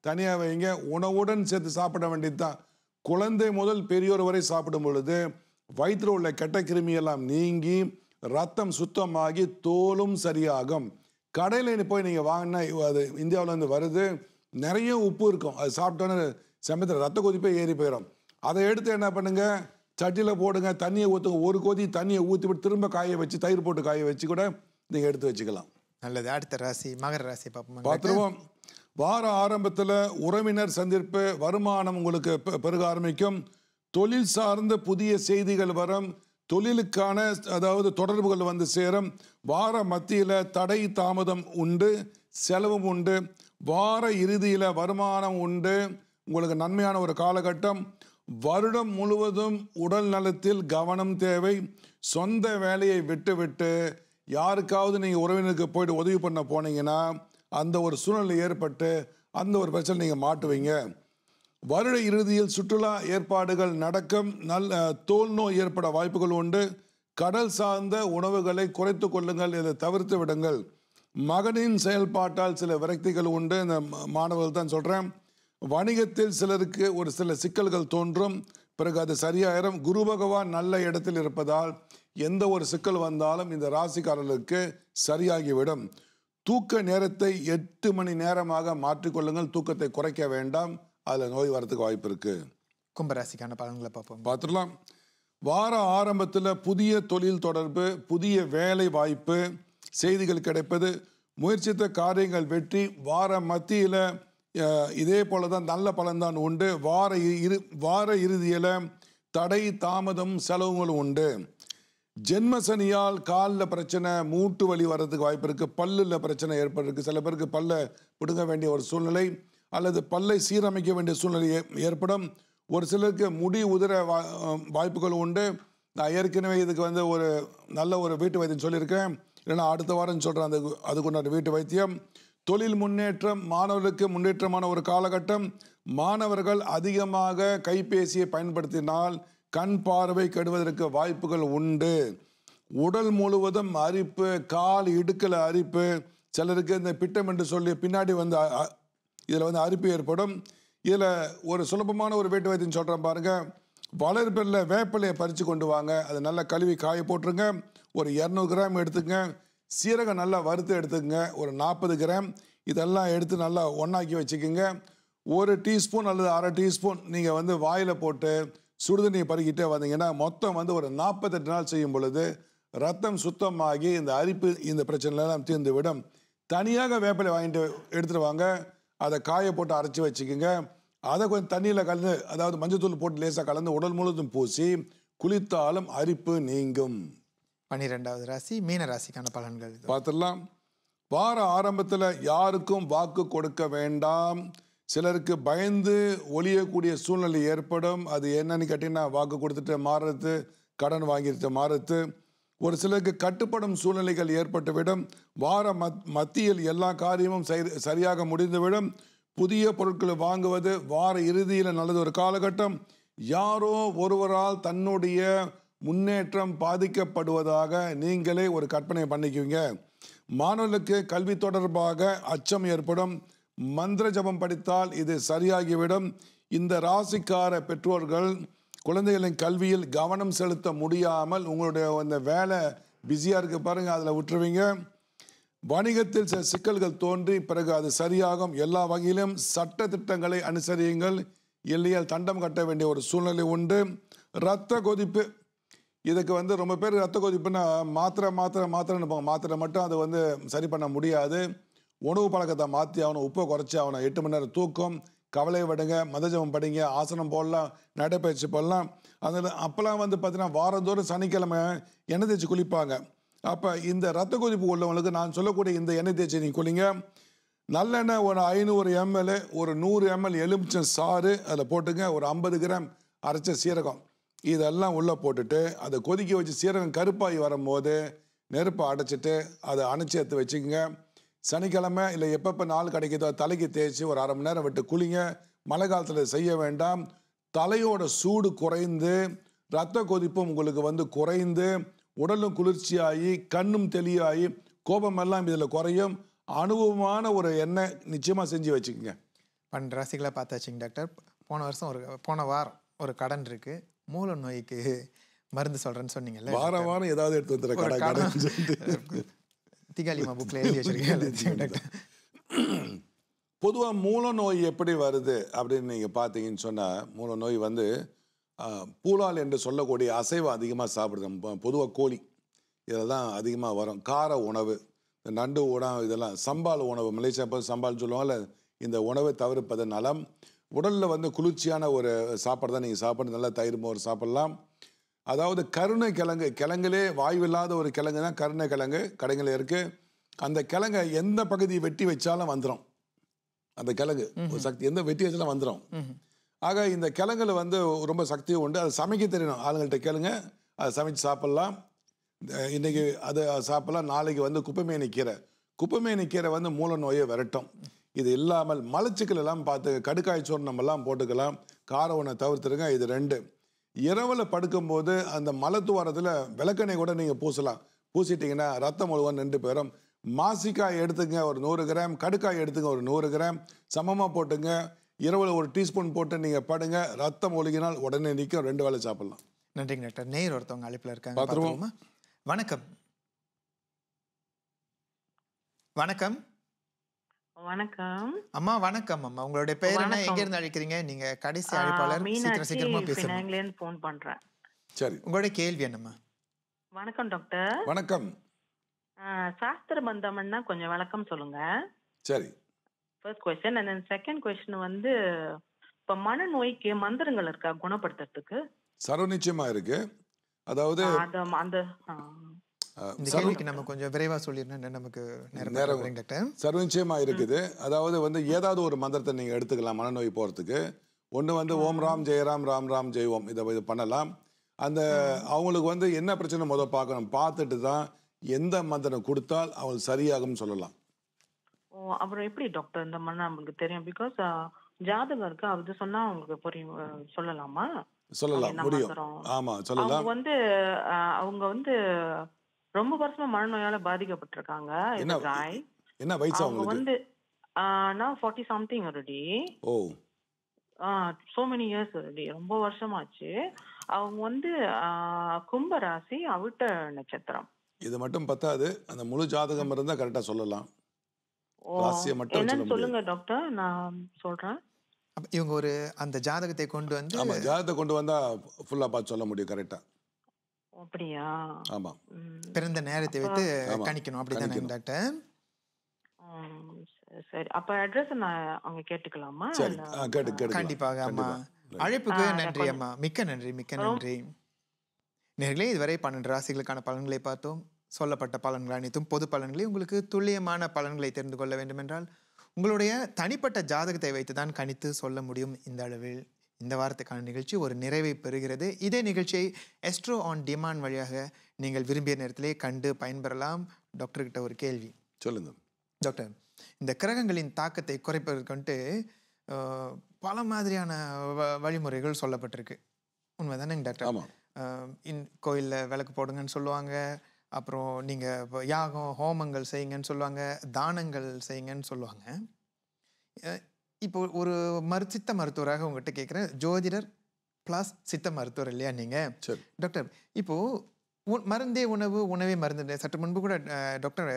B: தனியாக வைங்க. உணவுடன் சேர்த்து சாப்பிட வேண்டியது தான். குழந்தை முதல் பெரியோர் வரை சாப்பிடும் பொழுது வயிற்றில் உள்ள கெட்ட கிருமியெல்லாம் நீங்கி ரத்தம் சுத்தமாகி தோலும் சரியாகும். கடையில் போய் நீங்கள் வாங்கினா அது இந்தியாவிலேருந்து வருது, நிறைய உப்பு இருக்கும். அது சாப்பிட்டோன்னு சமயத்தில் ரத்த கொதிப்பே ஏறி போயிடும். அதை எடுத்து என்ன பண்ணுங்க, சட்டியில் போடுங்க, தண்ணியை ஊற்றுங்க. ஒரு கொதி தண்ணியை ஊற்றி விட்டு திரும்ப காய வச்சு தயிர் போட்டு காய வச்சு கூட நீங்கள் எடுத்து வச்சுக்கலாம்.
A: நல்லது. அடுத்த ராசி மகர ராசி
B: பார்த்துருவோம். வார ஆரம்பத்தில் உறவினர் சந்திப்பு, வருமானம் உங்களுக்கு பெருக ஆரம்பிக்கும். தொழில் சார்ந்த புதிய செய்திகள் வரும். தொழிலுக்கான அதாவது தொடர்புகள் சேரும். வார மத்தியில் தடை தாமதம் உண்டு, செலவும் உண்டு. வார இறுதியில் வருமானம் உண்டு. உங்களுக்கு நன்மையான ஒரு காலகட்டம். வருடம் முழுவதும் உடல் நலத்தில் கவனம் தேவை. சொந்த வேலையை விட்டு யாருக்காவது நீங்கள் உறவினருக்கு போயிட்டு உதவி பண்ண போனீங்கன்னா அந்த ஒரு சூழ்நிலை ஏற்பட்டு அந்த ஒரு பிரச்சனை நீங்கள் மாட்டுவீங்க. வருட இறுதியில் சுற்றுலா ஏற்பாடுகள் நடக்கும். தோல் நோய் ஏற்பட வாய்ப்புகள் உண்டு. கடல் சார்ந்த உணவுகளை குறைத்து கொள்ளுங்கள், இதை தவிர்த்து விடுங்கள். மகனின் செயல்பாட்டால் சில விரக்திகள் உண்டு. இந்த மாணவர்கள் தான் சொல்கிறேன். வணிகத்தில் சிலருக்கு ஒரு சில சிக்கல்கள் தோன்றும், பிறகு அது சரியாயிரும். குரு பகவான் நல்ல இடத்தில் இருப்பதால் எந்த ஒரு சிக்கல் வந்தாலும் இந்த ராசிக்காரர்களுக்கு சரியாகிவிடும். தூக்க நேரத்தை 8 மணி நேரமாக மாற்றிக்கொள்ளுங்கள். தூக்கத்தை குறைக்க வேண்டாம், அதில் நோய் வரத்துக்கு வாய்ப்பு இருக்கு.
A: கும்பராசிக்கான பலன்களை
B: பார்த்துடலாம். வார ஆரம்பத்தில் புதிய தொழில் தொடர்பு, புதிய வேலை வாய்ப்பு செய்திகள் கிடைப்பது, முயற்சித்த காரியங்கள் வெற்றி. வார மத்தியில் இதே போல தான் நல்ல பலன்தான் உண்டு. வார இறுதியில் தடை தாமதம் செலவுகளும் உண்டு. ஜென்மசனியால் காலில் பிரச்சனை, மூட்டு வலி வர்றதுக்கு வாய்ப்பு இருக்குது. பல்லில் பிரச்சனை ஏற்பட்டிருக்கு. சில பேருக்கு பல்லை பிடுங்க வேண்டிய ஒரு சூழ்நிலை அல்லது பல்லை சீரமைக்க வேண்டிய சூழ்நிலை ஏற்படும். ஒரு சிலருக்கு முடி உதிர வாய்ப்புகள் உண்டு. நான் ஏற்கனவே இதுக்கு ஒரு நல்ல ஒரு வீட்டு வைத்தியம் சொல்லியிருக்கேன், இல்லைன்னா அடுத்த வாரம் சொல்கிறேன் அதுக்குண்டான வீட்டு வைத்தியம். தொழில் முன்னேற்றம், மாணவர்களுக்கு முன்னேற்றமான ஒரு காலகட்டம். மாணவர்கள் அதிகமாக கைபேசியை பயன்படுத்தினால் கண் பார்வை கெடுவதற்கு வாய்ப்புகள் உண்டு. உடல் முழுவதும் அரிப்பு, கால் இடுக்கில் அரிப்பு, சிலருக்கு இந்த பிட்டம் என்று சொல்லி பின்னாடி வந்து இதில் வந்து அரிப்பு ஏற்படும். இதில் ஒரு சுலபமான ஒரு வீட்டு வைத்தியம் சொல்கிறேன் பாருங்கள். வளர்பில் வேப்பிலையை பறித்து கொண்டு வாங்க, அதை நல்லா கழுவி காய போட்டுருங்க. ஒரு 200 கிராம் எடுத்துங்க. சீரகம் நல்லா வறுத்து எடுத்துக்கங்க, ஒரு 40 கிராம். இதெல்லாம் எடுத்து நல்லா ஒன்றாக்கி வச்சுக்கோங்க. 1 டீஸ்பூன் அல்லது அரை டீஸ்பூன் நீங்கள் வந்து வாயில் போட்டு சுடுதண்ணியை பருகிட்டே வந்தீங்கன்னா மொத்தம் வந்து ஒரு 48 நாள் செய்யும் பொழுது ரத்தம் சுத்தமாகி இந்த அரிப்பு இந்த பிரச்சனைலாம் தீர்ந்து விடும். தனியாக வேப்பிலை வாங்கிட்டு எடுத்துகிட்டு வாங்க, அதை காய போட்டு அரைச்சி வச்சுக்கோங்க. அதை கொஞ்சம் தண்ணியில் கலந்து, அதாவது மஞ்சத்தூள் போட்டு லேசாக கலந்து உடல் முழுவதும் பூசி குளித்தாலும் அரிப்பு நீங்கும்.
A: 12வது ராசி மீன ராசிக்கான பலன்கள்
B: பார்த்துடலாம். வார ஆரம்பத்தில் யாருக்கும் வாக்கு கொடுக்க வேண்டாம். சிலருக்கு பயந்து ஒழியக்கூடிய சூழ்நிலை ஏற்படும். அது என்னன்னு கேட்டிங்கன்னா, வாக்கு கொடுத்துட்டு மாறுறது, கடன் வாங்கிட்டு மாறுறது. ஒரு சிலருக்கு கட்டுப்படும் சூழ்நிலைகள் ஏற்பட்டுவிடும். வார மத்தியில் எல்லா காரியமும் சரியாக முடிந்துவிடும். புதிய பொருட்களை வாங்குவது வார இறுதியில் நல்லது ஒரு காலகட்டம். யாரோ ஒருவரால் தன்னுடைய முன்னேற்றம் பாதிக்கப்படுவதாக நீங்களே ஒரு கற்பனை பண்ணிக்குவீங்க. மாணவர்களுக்கு கல்வி தொடர்பாக அச்சம் ஏற்படும். மந்திர ஜபம் படித்தால் இது சரியாகிவிடும். இந்த ராசிக்கார பெற்றோர்கள் குழந்தைகளின் கல்வியில் கவனம் செலுத்த முடியாமல் உங்களுடைய அந்த வேலை பிஸியாக இருக்கு பாருங்கள், அதில் விட்டுருவீங்க. வணிகத்தில் சில சிக்கல்கள் தோன்றி பிறகு அது சரியாகும். எல்லா வகையிலும் சட்ட திட்டங்களை அனுசரியுங்கள், இல்லையால் தண்டம் கட்ட வேண்டிய ஒரு சூழ்நிலை உண்டு. இரத்த கொதிப்பு, இதுக்கு வந்து ரொம்ப பேர் ரத்த கொதிப்புன்னா மாத்திரைன்னு போங்க. மாத்திரை மட்டும் அதை வந்து சரி பண்ண முடியாது. உணவு பழக்கத்தை மாற்றி ஆகணும், உப்பை குறைச்சி ஆகணும். 8 மணி நேரம் தூக்கம், கவலையை விடுங்க, மதஜபம் படிங்க, ஆசனம் போடலாம், நடைப்பயிற்சி பண்ணலாம். அதில் அப்போல்லாம் வந்து பார்த்தீங்கன்னா வாரந்தோறும் சனிக்கிழமை எண்ணெய் தேய்ச்சி குளிப்பாங்க. அப்போ இந்த ரத்த கொதிப்பு உள்ளவங்களுக்கு நான் சொல்லக்கூடிய இந்த எண்ணெய் தேய்ச்சி நீங்கள் குளிங்க. நல்லெண்ணெய் ஒரு 500 ml, ஒரு 100 ml எலுமிச்சம் சாறு அதில் போட்டுங்க. ஒரு 50 கிராம் அரைச்ச சீரகம் இதெல்லாம் உள்ளே போட்டுட்டு அதை கொதிக்க வச்சு சீரகம் கருப்பாகி வரும்போது நெருப்பை அடைச்சிட்டு அதை அணைச்சி எடுத்து வச்சுக்கோங்க. சனிக்கிழமை இல்லை எப்பப்போ நாள் கிடைக்குதோ தலைக்கு தேய்ச்சி ஒரு அரை மணி நேரம் விட்டு குளிங்க. மழை காலத்தில் செய்ய வேண்டாம். தலையோட சூடு குறைந்து இரத்த கொதிப்பும் உங்களுக்கு வந்து குறைந்து உடலும் குளிர்ச்சியாகி கண்ணும் தெளியாகி கோபமெல்லாம் இதில் குறையும். அனுபவமான ஒரு எண்ணெய் நிச்சயமாக செஞ்சு வச்சுக்கோங்க.
A: 12 ராசிகளை பார்த்தாச்சுங்க டாக்டர். போன வாரம் ஒரு கடன் இருக்கு, மூல நோய்க்கு மருந்து சொல்றேன்னு சொன்னீங்கல்ல.
B: வாரம் ஏதாவது எடுத்து வந்துடுறேன்.
A: திகாலிமா புக்கில் எழுதி வச்சிருக்கேன்.
B: பொதுவாக மூல நோய் எப்படி வருது அப்படின்னு நீங்கள் பார்த்தீங்கன்னு சொன்னால், மூல நோய் வந்து பூலால் என்று சொல்லக்கூடிய அசைவம் அதிகமாக சாப்பிடுது. பொதுவாக கோழி இதில் தான் அதிகமாக வரும். கார உணவு, இந்த நண்டு உணவு, இதெல்லாம் சம்பால் உணவு, மலேசியா போது சம்பால் சொல்லுவாங்கல்ல, இந்த உணவை தவிர்ப்பது நலம். உடலில் வந்து குளிர்ச்சியான ஒரு சாப்பாடு தான் நீங்கள் சாப்பிட, நல்லா தயிர் மோர் சாப்பிடலாம். அதாவது கருணை கிழங்கு, கிழங்குலே வாயுவில்லாத ஒரு கிழங்கு தான் கருணை கிழங்கு, கடைகளில் இருக்குது. அந்த கிழங்கை எந்த பகுதியை வெட்டி வச்சாலும் வந்துடும். அந்த கிழங்கு ஒரு சக்தி, எந்த வெட்டி வச்சாலும் வந்துடும். ஆக இந்த கிழங்குல வந்து ரொம்ப சக்தியும் உண்டு. அதை சமைக்க தெரியணும் ஆளுங்கள்ட்ட கேளுங்க, அதை சமைச்சு சாப்பிட்லாம். இன்றைக்கி அதை சாப்பிட்லாம். நாளைக்கு வந்து குப்பைமேனி கீரை வந்து மூல நோயை விரட்டும். இது இல்லாமல் மலச்சிக்கல் எல்லாம் பார்த்து கடுக்காய் சோறு நம்மெல்லாம் போட்டுக்கலாம். கார உணவை தவிர்த்துருங்க. இது 2. இரவில் படுக்கும்போது அந்த மலத்துவாரத்தில் விளக்கெண்ணெய் கூட நீங்கள் பூசலாம். பூசிட்டிங்கன்னா ரத்தம் முழுவதும் நின்று போயிடும். மாசிக்காய் எடுத்துங்க ஒரு 100 கிராம், கடுக்காய் எடுத்துங்க ஒரு 100 கிராம், சமமாக போட்டுங்க. இரவில் ஒரு டீஸ்பூன் போட்டு நீங்கள் படுங்க. ரத்தம் ஒழுகினால் உடனே நிற்கும். 2 வேளை சாப்பிடலாம்.
A: நன்றிங்க டாக்டர். நேயர் ஒருத்தவங்க அழைப்பில் இருக்காங்க. வணக்கம்.
I: வணக்கம்.
A: அம்மா வணக்கம். அம்மா உங்களுடைய பெயர் என்ன, எங்க இருந்து அழைக்கிறீங்க? நீங்க கடைசி அழைப்பாளர், சீக்கிரமா பேசுங்க.
I: ஃபோன் பண்றேன்.
B: சரி,
A: உங்களுடைய கேள்வி என்னம்மா?
I: வணக்கம் டாக்டர்.
B: வணக்கம்.
I: சாஸ்திர பந்தம்னா கொஞ்சம் விளக்கம் சொல்லுங்க.
B: சரி,
I: first question. And then second question வந்து இப்ப மனநோய்க்கு மந்திரங்கள் இருக்கா குணப்படுத்துறதுக்கு?
B: சர்வநிச்சயமா இருக்கு. அதாவது
I: அந்த
A: இந்த கேள்விக்கு நம்ம கொஞ்சம் விரைவா சொல்லிருந்தா நமக்கு நேரம்
B: சர்வநிச்சயமா இருக்குது. அதாவது வந்து ஏதாவது ஒரு மந்திரத்தை நீங்க எடுத்துக்கலாம் மனநோய் போறதுக்கு. ஒன்று வந்து ஓம் ராம் ஜெயராம் ராம் ராம் ஜெய் ஓம், இதை பண்ணலாம். அந்த அவங்களுக்கு வந்து என்ன பிரச்சனை முதல் பார்க்கணும். பார்த்துட்டு தான் எந்த மந்திரம் கொடுத்தால் அவங்களுக்கு சரியாகும் சொல்லலாம்.
I: அப்புறம் எப்படி டாக்டர் இந்த மன நம்மளுக்கு தெரியும்? பிகாஸ் ஜாதகம் இருக்கு, அது சொன்னா உங்களுக்கு புரியும், சொல்லலாமா?
B: சொல்லலாம், முடியும். ஆமா சொல்லலாம்.
I: அவங்க வந்து ரொம்ப வருஷமா மனநோயால பாதிக்கப்பட்டிருக்காங்க.
B: என்ன வயசு
I: அவங்க வந்து நான் 40 something already.
B: ஓ
I: so many years already, ரொம்ப வருஷமாச்சு. அவங்க வந்து கும்ப ராசி அவிட்ட நட்சத்திரம்.
B: இது மட்டும் பத்தாது, அந்த முழு ஜாதகம் இருந்தா கரெக்டா சொல்லலாம். ராசியை மட்டும்
I: என்னன்னு சொல்லுங்க டாக்டர், நான் சொல்றேன்.
A: இவங்க ஒரு அந்த ஜாதகத்தை கொண்டு வந்து
B: ஆமா, ஜாதகத்தை கொண்டு வந்தா ஃபுல்லா பார்த்து சொல்ல முடியும் கரெக்டா.
I: அப்படியா?
B: ஆமா,
A: பிறந்த நேரத்தை வைத்து கணிக்கணும், அப்படிதானே டாக்டர்?
I: சரி, அப்ப அட்ரஸ் நான் அங்க கேட்டுக்கலாமா?
B: சரி,
A: கண்டிப்பாக அம்மா. அழைப்புக்கு நன்றி அம்மா, மிக்க நன்றி, மிக்க நன்றி. நேர்களே, இதுவரை 12 ராசிகளுக்கான பலன்களை பார்த்தோம். சொல்லப்பட்ட பலன்கள் அனைத்தும் பொது பலன்களை. உங்களுக்கு துல்லியமான பலன்களை தெரிந்து கொள்ள வேண்டும் என்றால் உங்களுடைய தனிப்பட்ட ஜாதகத்தை வைத்து தான் கணித்து சொல்ல முடியும். இந்த அளவில் இந்த வாரத்துக்கான நிகழ்ச்சி ஒரு நிறைவை பெறுகிறது. இதே நிகழ்ச்சியை எஸ்ட்ரோ ஆன் டிமாண்ட் வழியாக நீங்கள் விரும்பிய நேரத்திலே கண்டு பயன்பெறலாம். டாக்டர்கிட்ட ஒரு கேள்வி.
B: சொல்லுங்க
A: டாக்டர். இந்த கிரகங்களின் தாக்கத்தை குறைப்பதற்கு பல மாதிரியான வழிமுறைகள் சொல்லப்பட்டிருக்கு, உண்மைதானேங்க டாக்டர்? கோயிலில் விளக்கு போடுங்கன்னு சொல்லுவாங்க, அப்புறம் நீங்கள் யாகம் ஹோமங்கள் செய்யுங்கன்னு சொல்லுவாங்க, தானங்கள் செய்யுங்கன்னு சொல்லுவாங்க. இப்போ ஒரு சித்த மருத்துவராக உங்கள்கிட்ட கேட்குறேன், ஜோதிடர் ப்ளஸ் சித்த மருத்துவர் இல்லையா நீங்கள் டாக்டர்? இப்போது மருந்தே உணவு, உணவே மருந்து, சற்று முன்பு கூட டாக்டர்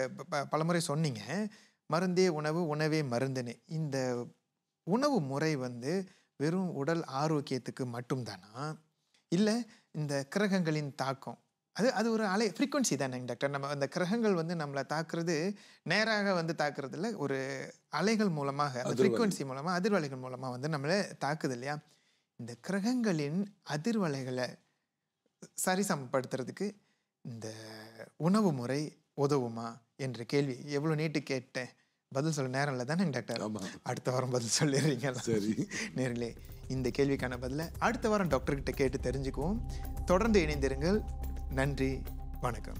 A: பலமுறை சொன்னீங்க, மருந்தே உணவு, உணவே மருந்துன்னு. இந்த உணவு முறை வந்து வெறும் உடல் ஆரோக்கியத்துக்கு மட்டும்தானா, இல்லை இந்த கிரகங்களின் தாக்கம் அது ஒரு அலை ஃப்ரீக்வன்சி தானேங்க டாக்டர்? நம்ம அந்த கிரகங்கள் வந்து நம்மளை தாக்குறது நேராக வந்து தாக்குறது இல்லை, ஒரு அலைகள் மூலமாக, அந்த ஃப்ரீக்வன்சி மூலமாக, அதிர்வலைகள் மூலமாக வந்து நம்மளை தாக்குது இல்லையா? இந்த கிரகங்களின் அதிர்வலைகளை சரிசமப்படுத்துறதுக்கு இந்த உணவு முறை உதவுமா என்ற கேள்வி எவ்வளோ நீட்டு கேட்டேன், பதில் சொல்ல நேரம் இல்லை தானே டாக்டர்? அடுத்த வாரம் பதில் சொல்லிடுறீங்க. சரி நேரிலே, இந்த கேள்விக்கான பதிலை அடுத்த வாரம் டாக்டர்கிட்ட கேட்டு தெரிஞ்சுக்குவோம். தொடர்ந்து இணைந்திருங்கள். நன்றி, வணக்கம்.